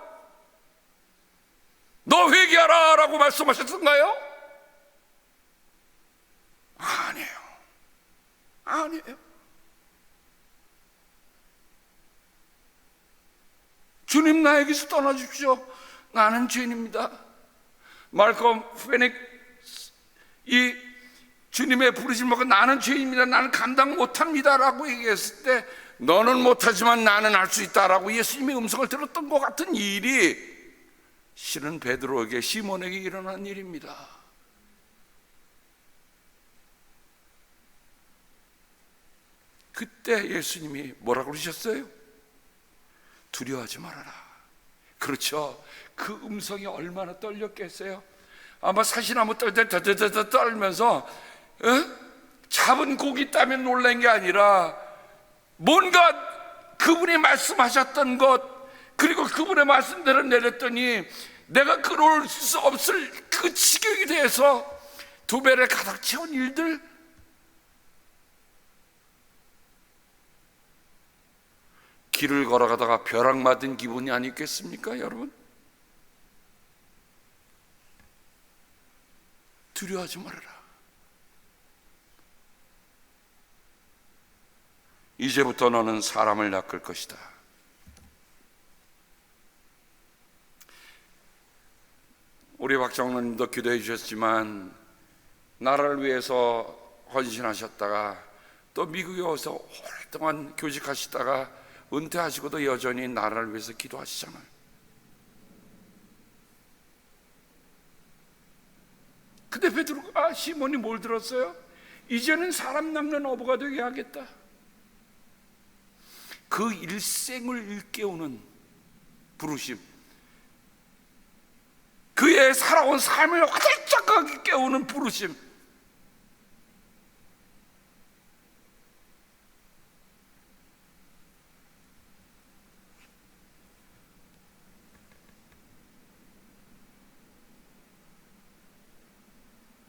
너 회개하라 라고 말씀하셨던가요? 아니에요. 주님, 나에게서 떠나주십시오. 나는 죄인입니다. 말콤 페닉 이 주님의 부르심 받고 나는 죄인입니다, 나는 감당 못합니다 라고 얘기했을 때 너는 못하지만 나는 할 수 있다 라고 예수님의 음성을 들었던 것 같은 일이 실은 베드로에게, 시몬에게 일어난 일입니다. 그때 예수님이 뭐라고 그러셨어요? 두려워하지 말아라. 그렇죠. 그 음성이 얼마나 떨렸겠어요? 아마 사시나무 떨 때 떨면서 잡은 고기 따면 놀란 게 아니라 뭔가 그분이 말씀하셨던 것, 그리고 그분의 말씀대로 내렸더니 내가 그럴 수 없을 그 지경이 돼서 두 배를 가득 채운 일들, 길을 걸어가다가 벼락 맞은 기분이 아니겠습니까, 여러분? 두려워하지 말아라. 이제부터 너는 사람을 낚을 것이다. 우리 박장로님도 기도해 주셨지만 나라를 위해서 헌신하셨다가 또 미국에 와서 오랫동안 교직하시다가 은퇴하시고도 여전히 나라를 위해서 기도하시잖아요. 근데 베드로가, 시몬이 뭘 들었어요? 이제는 사람 낚는 어부가 되게 하겠다. 그 일생을 일깨우는 부르심, 그의 살아온 삶을 화들짝 깨우는 부르심,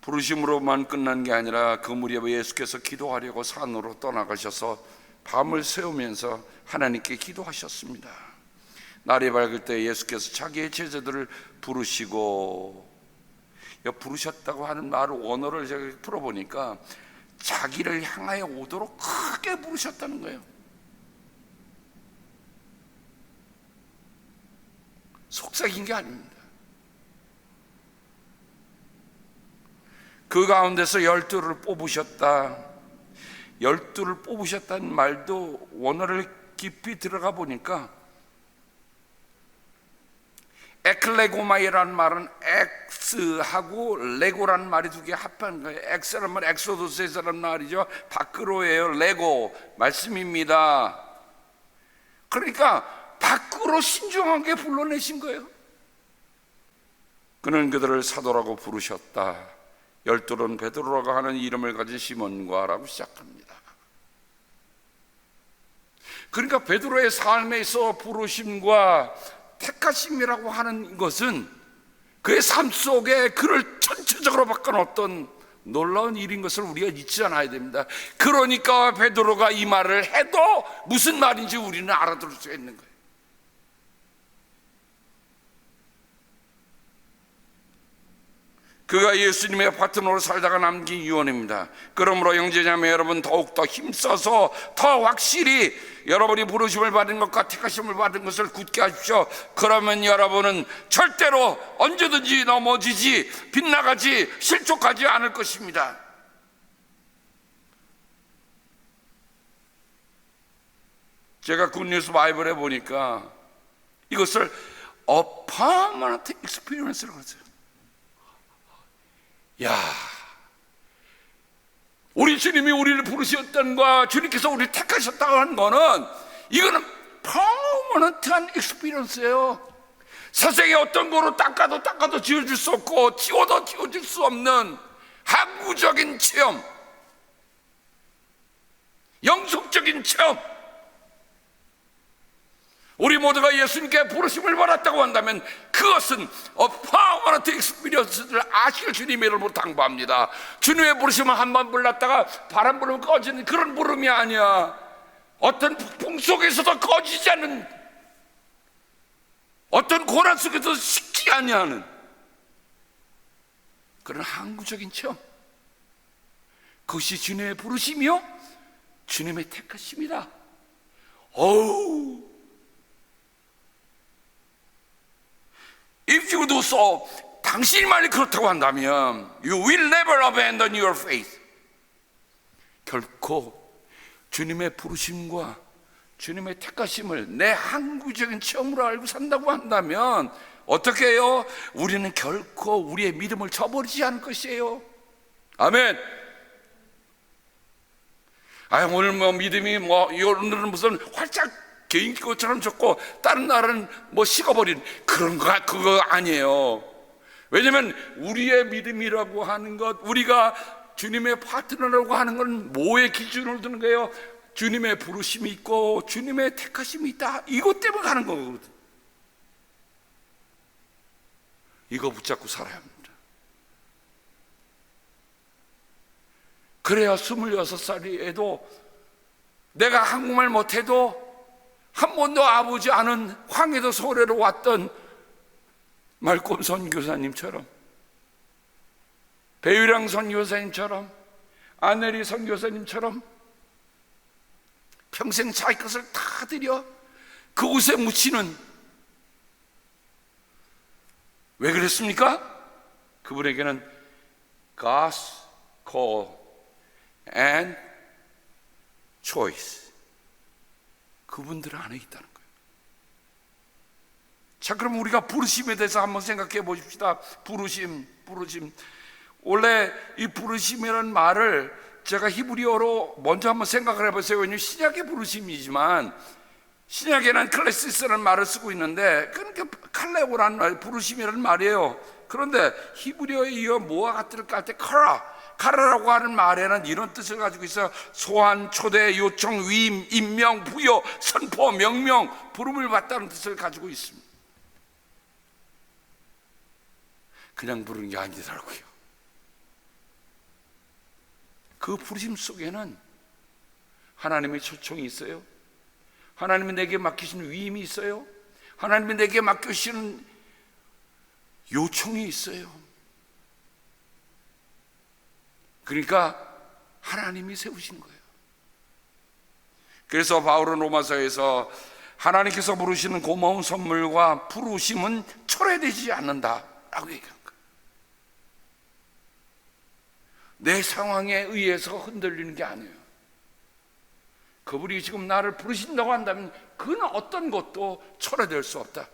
부르심으로만 끝난 게 아니라 그 무렵에 예수께서 기도하려고 산으로 떠나가셔서 밤을 새우면서 하나님께 기도하셨습니다. 날이 밝을 때 예수께서 자기의 제자들을 부르시고, 부르셨다고 하는 말 원어를 제가 풀어보니까 자기를 향하여 오도록 크게 부르셨다는 거예요. 속삭인 게 아닙니다. 그 가운데서 12를 뽑으셨다. 12를 뽑으셨다는 말도 원어를 깊이 들어가 보니까 에클레고마이라는 말은 X하고 레고라는 말이 두 개 합한 거예요. X라는 말 엑소도스에서라는 말이죠. 밖으로예요. 레고 말씀입니다. 그러니까 밖으로 신중하게 불러내신 거예요. 그는 그들을 사도라고 부르셨다. 열둘은 베드로라고 하는 이름을 가진 시몬과라고 시작합니다. 그러니까 베드로의 삶에 있어 부르심과 택하심이라고 하는 것은 그의 삶 속에 그를 전체적으로 바꿔놓았던 놀라운 일인 것을 우리가 잊지 않아야 됩니다. 그러니까 베드로가 이 말을 해도 무슨 말인지 우리는 알아들을 수 있는 거예요. 그가 예수님의 파트너로 살다가 남긴 유언입니다. 그러므로 형제자매 여러분, 더욱더 힘써서 더 확실히 여러분이 부르심을 받은 것과 택하심을 받은 것을 굳게 하십시오. 그러면 여러분은 절대로 언제든지 넘어지지, 빗나가지, 실족하지 않을 것입니다. 제가 굿뉴스 바이블에 보니까 이것을 A permanent experience라고 그랬어요. 야, 우리 주님이 우리를 부르셨던 거, 주님께서 우리를 택하셨다고 하는 거는 이거는 permanent한 experience예요. 세상에 어떤 거로 닦아도 지워질 수 없고 지워도 지워질 수 없는 항구적인 체험, 영속적인 체험. 우리 모두가 예수님께 부르심을 받았다고 한다면 그것은 permanent experience를 아실 주님의 이름으로 당부합니다. 주님의 부르심을 한 번 불렀다가 바람 불면 꺼지는 그런 부름이 아니야. 어떤 폭풍 속에서도 꺼지지 않는, 어떤 고난 속에서도 식지 아니하는 그런 항구적인 체험, 그것이 주님의 부르심이요 주님의 택하심이다. 어우, If you do so, 당신이 만약 그렇다고 한다면 You will never abandon your faith. 결코 주님의 부르심과 주님의 택하심을 내 항구적인 체험으로 알고 산다고 한다면 어떻게 해요? 우리는 결코 우리의 믿음을 저버리지 않을 것이에요. 아멘. 오늘 믿음이 오늘은 무슨 활짝 개인기구처럼 좋고 다른 날은 식어버린 그런 거, 그거 아니에요. 왜냐하면 우리의 믿음이라고 하는 것, 우리가 주님의 파트너라고 하는 건 뭐의 기준으로 두는 거예요? 주님의 부르심이 있고 주님의 택하심이 있다, 이것 때문에 가는 거거든. 이거 붙잡고 살아야 합니다. 그래야 26살에도 내가 한국말 못해도 한 번도 아버지 않은 황해도 소래로 왔던 말콤 선교사님처럼, 배유량 선교사님처럼, 아내리 선교사님처럼 평생 자기 것을 다 들여 그 옷에 묻히는, 왜 그랬습니까? 그분에게는 God's call and choice, 그분들 안에 있다는 거예요. 자, 그럼 우리가 부르심에 대해서 한번 생각해 보십시다. 부르심. 원래 이 부르심이라는 말을 제가 히브리어로 먼저 한번 생각을 해보세요. 왜냐하면 신약의 부르심이지만 신약에는 클레시스라는 말을 쓰고 있는데 그러니까 칼레오라는 말, 부르심이라는 말이에요. 그런데 히브리어에 이어 뭐와 같을까 할 때 카라라고 하는 말에는 이런 뜻을 가지고 있어요. 소환, 초대, 요청, 위임, 임명, 부여, 선포, 명명, 부름을 받다는 뜻을 가지고 있습니다. 그냥 부르는 게 아니더라고요. 그 부르심 속에는 하나님의 초청이 있어요. 하나님이 내게 맡기신 위임이 있어요. 하나님이 내게 맡기시는 요청이 있어요. 그러니까 하나님이 세우신 거예요. 그래서 바울은 로마서에서 하나님께서 부르시는 고마운 선물과 부르심은 초래되지 않는다라고 얘기한 거예요. 내 상황에 의해서 흔들리는 게 아니에요. 그분이 지금 나를 부르신다고 한다면 그는 어떤 것도 초래될 수 없다.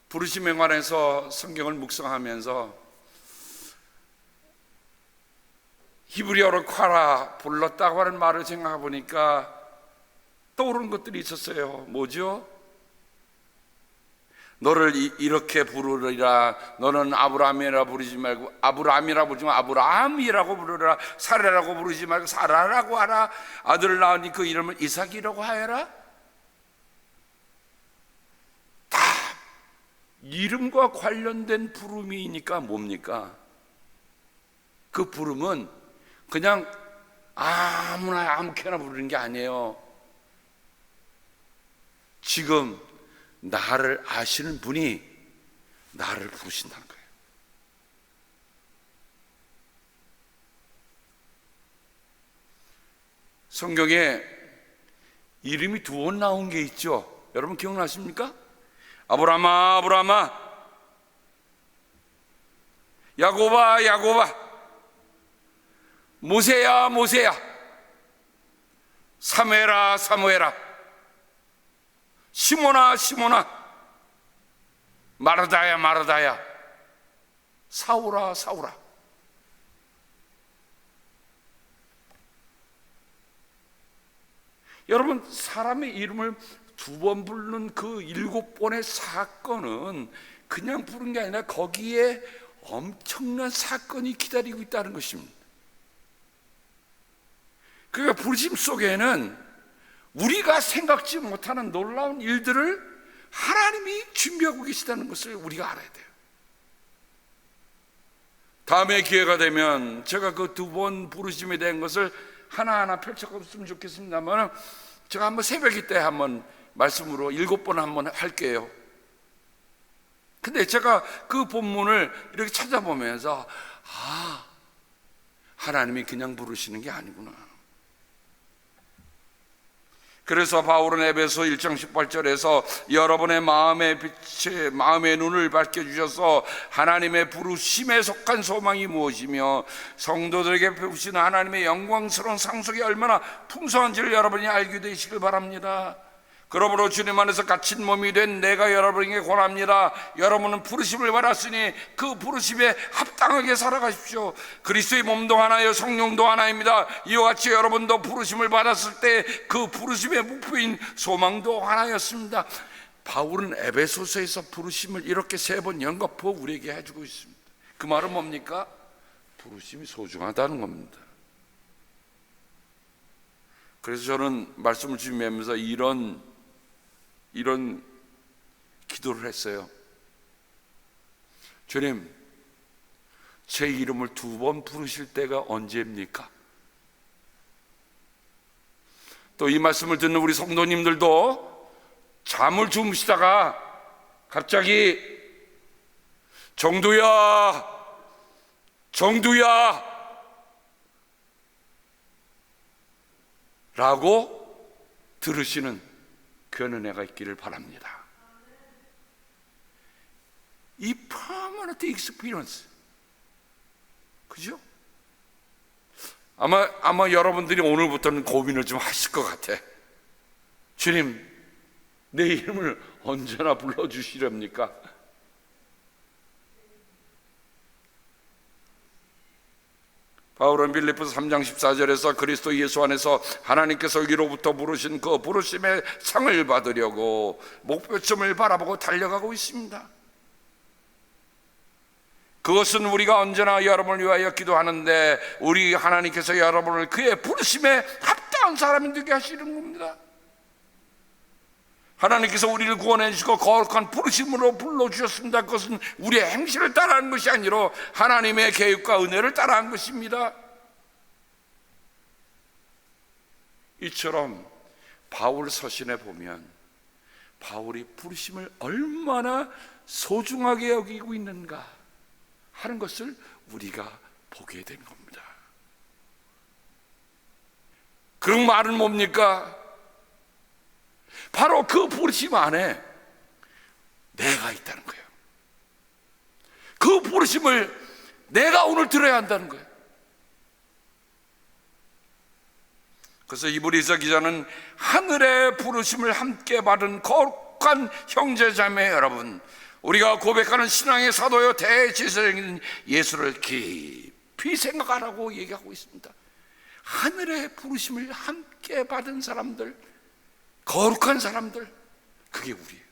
부르심에 관해서 성경을 묵상하면서 히브리어로 콰라, 불렀다고 하는 말을 생각해 보니까 떠오르는 것들이 있었어요. 뭐죠? 너를 이렇게 부르리라. 너는 아브라함이라 부르지 말고 아브라함이라 부르지 말고 아브라함이라고 부르라. 사라라고 부르지 말고 사라라고 하라. 아들을 낳으니 그 이름을 이삭이라고 하여라. 다 이름과 관련된 부름이니까 뭡니까? 그 부름은 그냥 아무나 아무렇게나 부르는 게 아니에요. 지금 나를 아시는 분이 나를 부르신다는 거예요. 성경에 이름이 2번 나온 게 있죠. 여러분 기억나십니까? 아브라함아 아브라함아, 야곱아 야곱아, 모세야 모세야, 사무엘아 사무엘아, 시몬아 시몬아, 마르다야 마르다야, 사울아 사울아. 여러분, 사람의 이름을 2번 부르는 그 7번의 사건은 그냥 부른 게 아니라 거기에 엄청난 사건이 기다리고 있다는 것입니다. 그러니까 부르심 속에는 우리가 생각지 못하는 놀라운 일들을 하나님이 준비하고 계시다는 것을 우리가 알아야 돼요. 다음에 기회가 되면 제가 그 2번 부르심에 대한 것을 하나하나 펼쳐봤으면 좋겠습니다만, 제가 한번 새벽이 때 한번 말씀으로 7번 한번 할게요. 근데 제가 그 본문을 이렇게 찾아보면서 하나님이 그냥 부르시는 게 아니구나. 그래서 바울은 에베소 1장 18절에서 여러분의 마음의 눈을 밝혀주셔서 하나님의 부르심에 속한 소망이 무엇이며 성도들에게 베푸시는 하나님의 영광스러운 상속이 얼마나 풍성한지를 여러분이 알게 되시길 바랍니다. 그러므로 주님 안에서 갇힌 몸이 된 내가 여러분에게 권합니다. 여러분은 부르심을 받았으니 그 부르심에 합당하게 살아가십시오. 그리스도의 몸도 하나요 성령도 하나입니다. 이와 같이 여러분도 부르심을 받았을 때 그 부르심의 목표인 소망도 하나였습니다. 바울은 에베소서에서 부르심을 이렇게 3번 연거푸어 우리에게 해주고 있습니다. 그 말은 뭡니까? 부르심이 소중하다는 겁니다. 그래서 저는 말씀을 준비하면서 이런 기도를 했어요. 주님, 제 이름을 2번 부르실 때가 언제입니까? 또 이 말씀을 듣는 우리 성도님들도 잠을 주무시다가 갑자기 정두야 라고 들으시는 그런 은혜가 있기를 바랍니다. 이 permanent experience, 그죠? 아마 여러분들이 오늘부터는 고민을 좀 하실 것 같아. 주님, 내 이름을 언제나 불러주시렵니까? 바울은 빌립보서 3장 14절에서 그리스도 예수 안에서 하나님께서 위로부터 부르신 그 부르심의 상을 받으려고 목표점을 바라보고 달려가고 있습니다. 그것은 우리가 언제나 여러분을 위하여 기도하는데 우리 하나님께서 여러분을 그의 부르심에 합당한 사람이 되게 하시는 겁니다. 하나님께서 우리를 구원해 주시고 거룩한 부르심으로 불러주셨습니다. 그것은 우리의 행실을 따라하는 것이 아니라 하나님의 계획과 은혜를 따라한 것입니다. 이처럼 바울 서신에 보면 바울이 부르심을 얼마나 소중하게 여기고 있는가 하는 것을 우리가 보게 된 겁니다. 그런 말은 뭡니까? 바로 그 부르심 안에 내가 있다는 거예요. 그 부르심을 내가 오늘 들어야 한다는 거예요. 그래서 이브리서 기자는 하늘의 부르심을 함께 받은 거룩한 형제자매 여러분, 우리가 고백하는 신앙의 사도요 대제사장인 예수를 깊이 생각하라고 얘기하고 있습니다. 하늘의 부르심을 함께 받은 사람들, 거룩한 사람들, 그게 우리예요.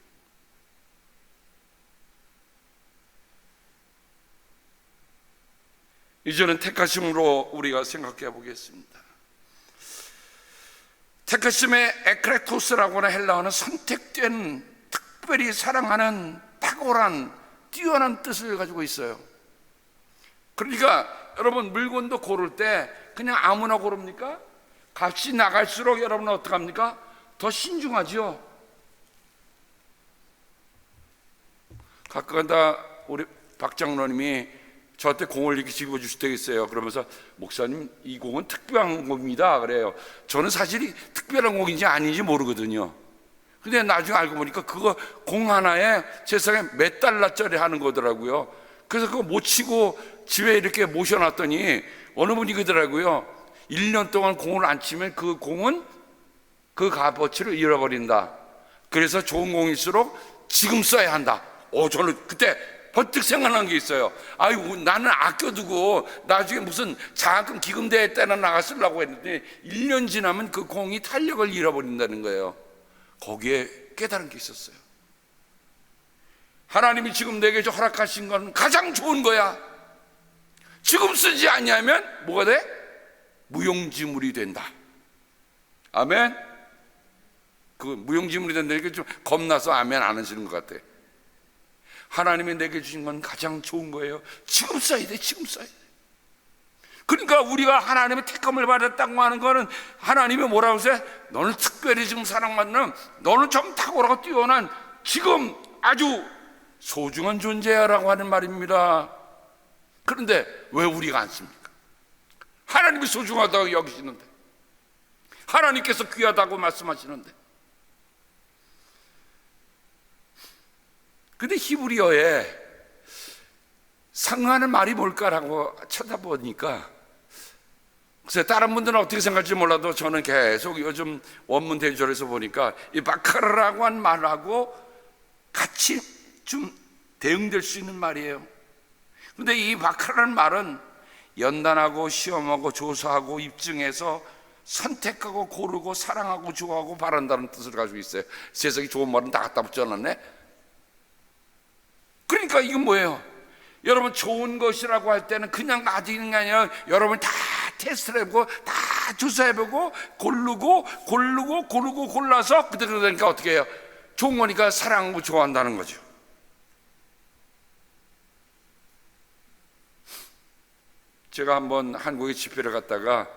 이제는 택하심으로 우리가 생각해 보겠습니다. 택하심의 에크레토스라고 하는 헬라어는 선택된, 특별히 사랑하는, 탁월한, 뛰어난 뜻을 가지고 있어요. 그러니까 여러분 물건도 고를 때 그냥 아무나 고릅니까? 값이 나갈수록 여러분은 어떡합니까? 더 신중하죠. 가끔가다 우리 박 장로님이 저한테 공을 이렇게 집어주실 때가 있어요. 그러면서 목사님 이 공은 특별한 공입니다 그래요. 저는 사실 특별한 공인지 아닌지 모르거든요. 근데 나중에 알고 보니까 그거 공 하나에 세상에 몇 달러짜리 하는 거더라고요. 그래서 그거 못 치고 집에 이렇게 모셔놨더니 어느 분이 그러더라고요. 1년 동안 공을 안 치면 그 공은 그 값어치를 잃어버린다. 그래서 좋은 공일수록 지금 써야 한다. 저는 그때 번뜩 생각난 게 있어요. 아유, 나는 아껴두고 나중에 무슨 장학금 기금대회 때나 나가 쓰려고 했는데 1년 지나면 그 공이 탄력을 잃어버린다는 거예요. 거기에 깨달은 게 있었어요. 하나님이 지금 내게 허락하신 건 가장 좋은 거야. 지금 쓰지 않냐면 뭐가 돼? 무용지물이 된다. 아멘. 그 무용지물이 된다니까 좀 겁나서 아멘 안 하시는 것 같아. 하나님이 내게 주신 건 가장 좋은 거예요. 지금 써야 돼. 지금 써야 돼. 그러니까 우리가 하나님의 택함을 받았다고 하는 거는 하나님이 뭐라고 하세요? 너는 특별히 지금 사랑받는, 너는 좀 탁월하고 뛰어난 지금 아주 소중한 존재야라고 하는 말입니다. 그런데 왜 우리가 안 씁니까? 하나님이 소중하다고 여기시는데, 하나님께서 귀하다고 말씀하시는데. 근데 히브리어에 상하는 말이 뭘까라고 쳐다보니까, 글쎄 다른 분들은 어떻게 생각할지 몰라도 저는 계속 요즘 원문 대조에서 보니까 이 바카라라고 한 말하고 같이 좀 대응될 수 있는 말이에요. 근데 이 바카라는 말은 연단하고 시험하고 조사하고 입증해서 선택하고 고르고 사랑하고 좋아하고 바란다는 뜻을 가지고 있어요. 세상에 좋은 말은 다 갖다 붙여놨네. 그러니까 이건 뭐예요? 여러분 좋은 것이라고 할 때는 그냥 놔두는 게 아니라 여러분 다 테스트를 해보고 다 조사해보고 고르고 골라서 그러니까 어떻게 해요? 좋은 거니까 사랑하고 좋아한다는 거죠. 제가 한번 한국에 집회를 갔다가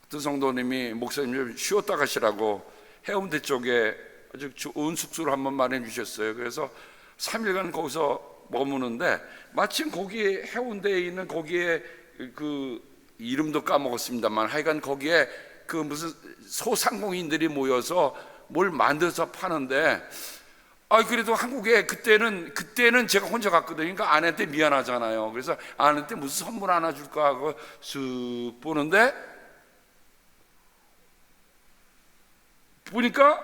어떤 성도님이 목사님 좀 쉬었다 가시라고 해운대 쪽에 아주 좋은 숙소를 한번 마련해 주셨어요. 그래서 3일간 거기서 머무는데 마침 거기 해운대에 있는 거기에 그 이름도 까먹었습니다만 하여간 거기에 그 무슨 소상공인들이 모여서 뭘 만들어서 파는데 그래도 한국에 그때는 제가 혼자 갔거든요. 그러니까 아내한테 미안하잖아요. 그래서 아내한테 무슨 선물 하나 줄까 하고 쓱 보는데 보니까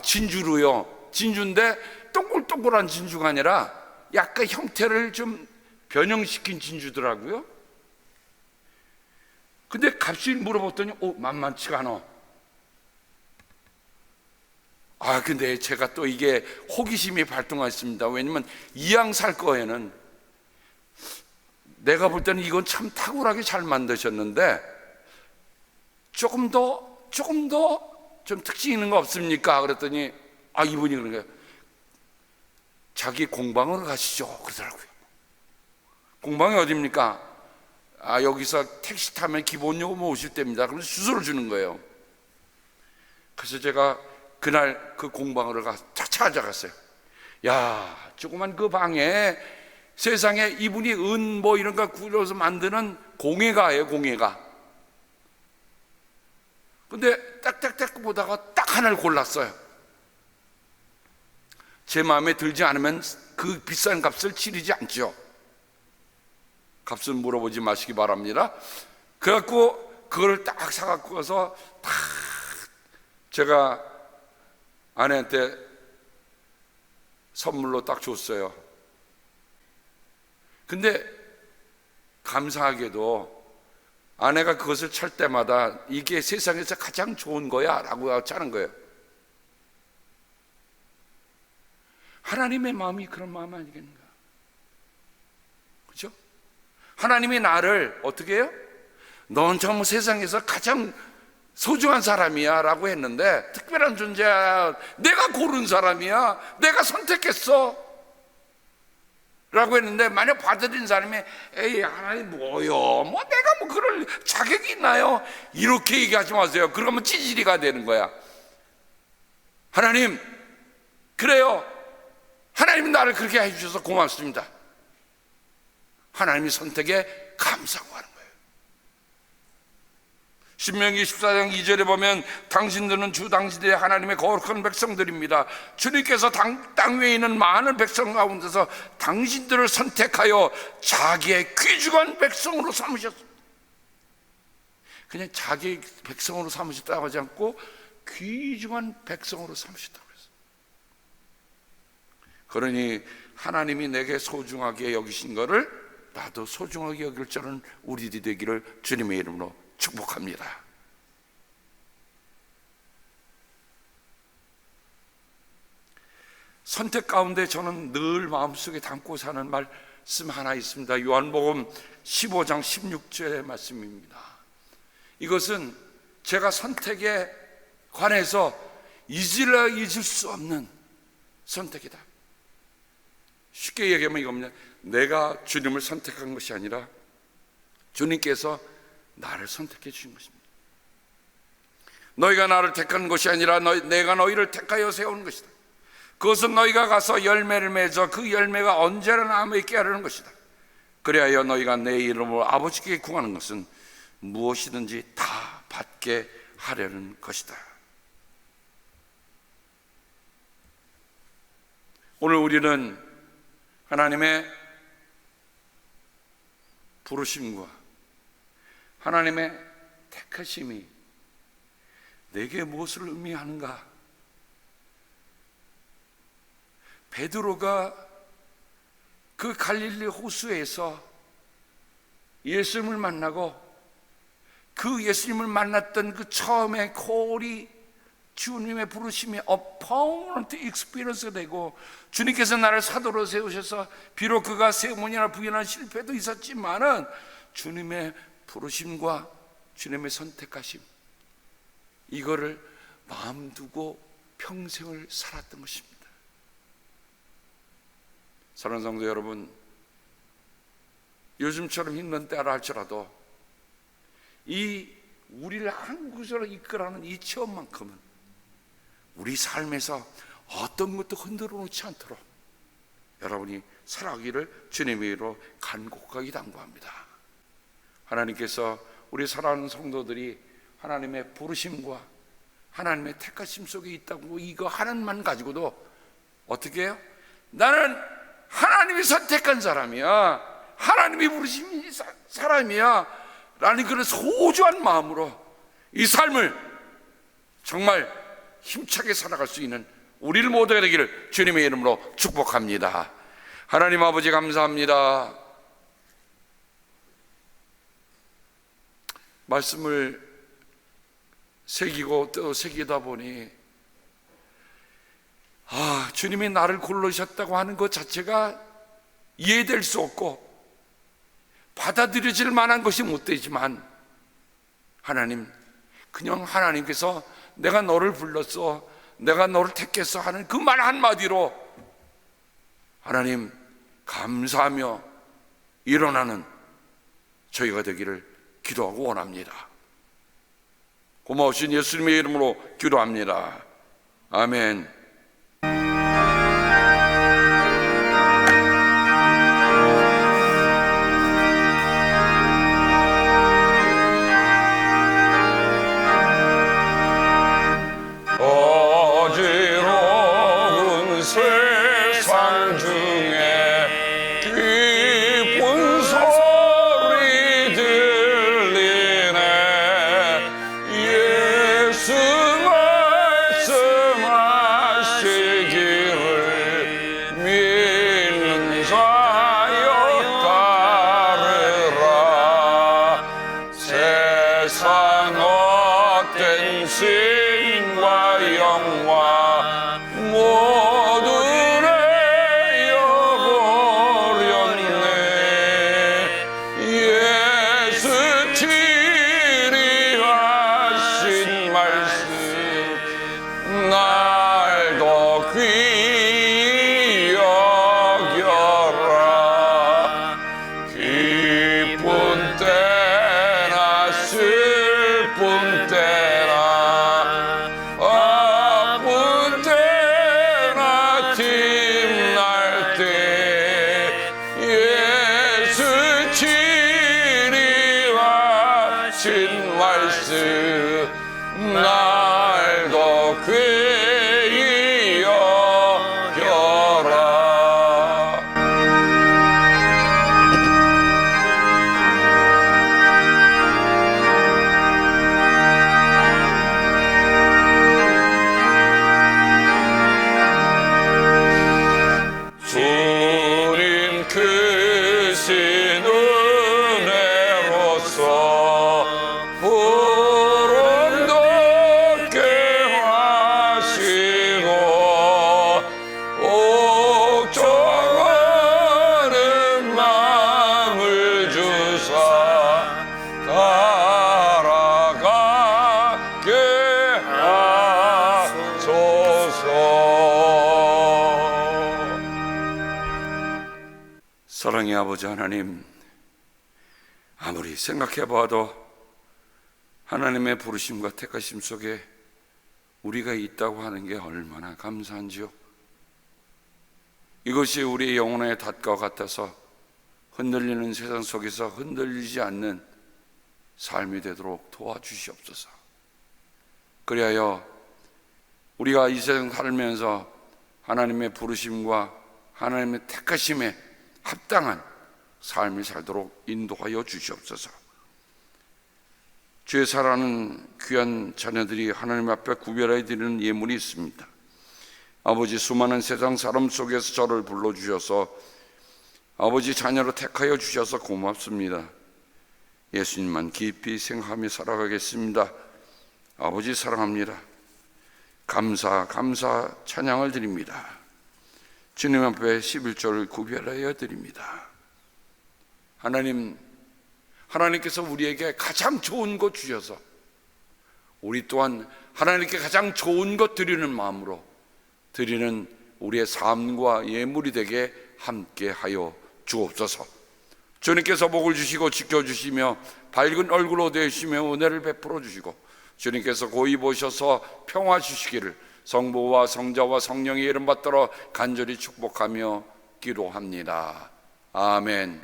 진주로요. 진주인데 동글동글한 진주가 아니라 약간 형태를 좀 변형시킨 진주더라고요. 근데 값을 물어봤더니 만만치가 않아. 근데 제가 또 이게 호기심이 발동했습니다. 왜냐면 이왕 살 거에는 내가 볼 때는 이건 참 탁월하게 잘 만드셨는데 조금 더 좀 특징 있는 거 없습니까? 그랬더니 이분이 그런 거예요. 자기 공방으로 가시죠 그러더라고요. 공방이 어디입니까? 여기서 택시 타면 기본 요금 오실 때입니다. 그래서 주소를 주는 거예요. 그래서 제가 그날 그 공방으로 찾아갔어요. 조그만 그 방에 세상에 이분이 은 이런 거 구려서 만드는 공예가예요. 공예가. 근데 딱딱딱 보다가 딱 하나를 골랐어요. 제 마음에 들지 않으면 그 비싼 값을 치르지 않죠. 값을 물어보지 마시기 바랍니다. 그래갖고 그걸 딱 사갖고 와서 딱 제가 아내한테 선물로 딱 줬어요. 근데 감사하게도 아내가 그것을 찰 때마다 이게 세상에서 가장 좋은 거야 라고 차는 거예요. 하나님의 마음이 그런 마음 아니겠는가? 그렇죠? 하나님이 나를 어떻게 해요? 넌 정말 세상에서 가장 소중한 사람이야 라고 했는데, 특별한 존재야, 내가 고른 사람이야, 내가 선택했어 라고 했는데, 만약 받아들인 사람이 에이 하나님 뭐요, 뭐 내가 뭐 그럴 자격이 있나요? 이렇게 얘기하지 마세요. 그러면 찌질이가 되는 거야. 하나님, 그래요, 하나님이 나를 그렇게 해주셔서 고맙습니다. 하나님의 선택에 감사하고 하는 거예요. 신명기 14장 2절에 보면 당신들은 주 당신들의 하나님의 거룩한 백성들입니다. 주님께서 땅 위에 있는 많은 백성 가운데서 당신들을 선택하여 자기의 귀중한 백성으로 삼으셨습니다. 그냥 자기의 백성으로 삼으셨다고 하지 않고 귀중한 백성으로 삼으셨다고 했어요. 그러니 하나님이 내게 소중하게 여기신 것을 나도 소중하게 여길 줄은 우리들이 되기를 주님의 이름으로 축복합니다. 선택 가운데 저는 늘 마음속에 담고 사는 말씀 하나 있습니다. 요한복음 15장 16절의 말씀입니다. 이것은 제가 선택에 관해서 잊을 수 없는 선택이다. 쉽게 얘기하면 이겁니다. 내가 주님을 선택한 것이 아니라 주님께서 나를 선택해 주신 것입니다. 너희가 나를 택한 것이 아니라 내가 너희를 택하여 세운 것이다. 그것은 너희가 가서 열매를 맺어 그 열매가 언제나 남아있게 하려는 것이다. 그리하여 너희가 내 이름으로 아버지께 구하는 것은 무엇이든지 다 받게 하려는 것이다. 오늘 우리는 하나님의 부르심과 하나님의 택하심이 내게 무엇을 의미하는가? 베드로가 그 갈릴리 호수에서 예수님을 만나고 그 예수님을 만났던 그 처음의 콜이 주님의 부르심이 permanent experience가 되고, 주님께서 나를 사도로 세우셔서 비록 그가 3번이나 부인한 실패도 있었지만은 주님의 부르심과 주님의 선택하심, 이거를 마음 두고 평생을 살았던 것입니다. 사랑하는 성도 여러분, 요즘처럼 힘든 때라 할지라도 이 우리를 한 곳으로 이끌어가는 이 체험만큼은 우리 삶에서 어떤 것도 흔들어 놓지 않도록 여러분이 살아가기를 주님의 이름으로 간곡하게 당부합니다. 하나님께서 우리 사랑하는 성도들이 하나님의 부르심과 하나님의 택하심 속에 있다고 이거 하나만 가지고도 어떻게 해요? 나는 하나님이 선택한 사람이야, 하나님이 부르신 사람이야 라는 그런 소중한 마음으로 이 삶을 정말 힘차게 살아갈 수 있는 우리를 모두가 되기를 주님의 이름으로 축복합니다. 하나님 아버지 감사합니다. 말씀을 새기고 또 새기다 보니 주님이 나를 고르셨다고 하는 것 자체가 이해될 수 없고 받아들여질 만한 것이 못 되지만, 하나님, 그냥 하나님께서 내가 너를 불렀어, 내가 너를 택했어 하는 그 말 한마디로 하나님 감사하며 일어나는 저희가 되기를 기도하고 원합니다. 고마우신 예수님의 이름으로 기도합니다. 아멘. 어지러운 세상 중에 기쁜 소리 들리네. 예수 말씀하시네. 영광과 모두를 여버렸네. 예수 치리하신 말씀 날도 귀히 여겨라. 기쁜 때나 슬픈 때나 아픈 때나 힘날 때 예수 치리하신 말씀 날도 귀히 여겨라. 주님 크신 은혜로서 푸른 돋게 하시고 옥정하는 마음을 주사 따라가게 하소서. 사랑의 아버지 하나님, 아무리 생각해봐도 하나님의 부르심과 택하심 속에 우리가 있다고 하는 게 얼마나 감사한지요. 이것이 우리의 영혼의 닷과 같아서 흔들리는 세상 속에서 흔들리지 않는 삶이 되도록 도와주시옵소서. 그리하여 우리가 이 세상 살면서 하나님의 부르심과 하나님의 택하심에 합당한 삶을 살도록 인도하여 주시옵소서. 주의 사랑하는 귀한 자녀들이 하나님 앞에 구별하여 드리는 예물이 있습니다. 아버지, 수많은 세상 사람 속에서 저를 불러주셔서 아버지 자녀로 택하여 주셔서 고맙습니다. 예수님만 깊이 생각하며 살아가겠습니다. 아버지 사랑합니다. 감사 찬양을 드립니다. 주님 앞에 11조를 구별하여 드립니다. 하나님께서 우리에게 가장 좋은 것 주셔서 우리 또한 하나님께 가장 좋은 것 드리는 마음으로 드리는 우리의 삶과 예물이 되게 함께하여 주옵소서. 주님께서 복을 주시고 지켜주시며 밝은 얼굴로 되시며 은혜를 베풀어 주시고 주님께서 고이 보셔서 평화 주시기를 성부와 성자와 성령의 이름 받들어 간절히 축복하며 기도합니다. 아멘.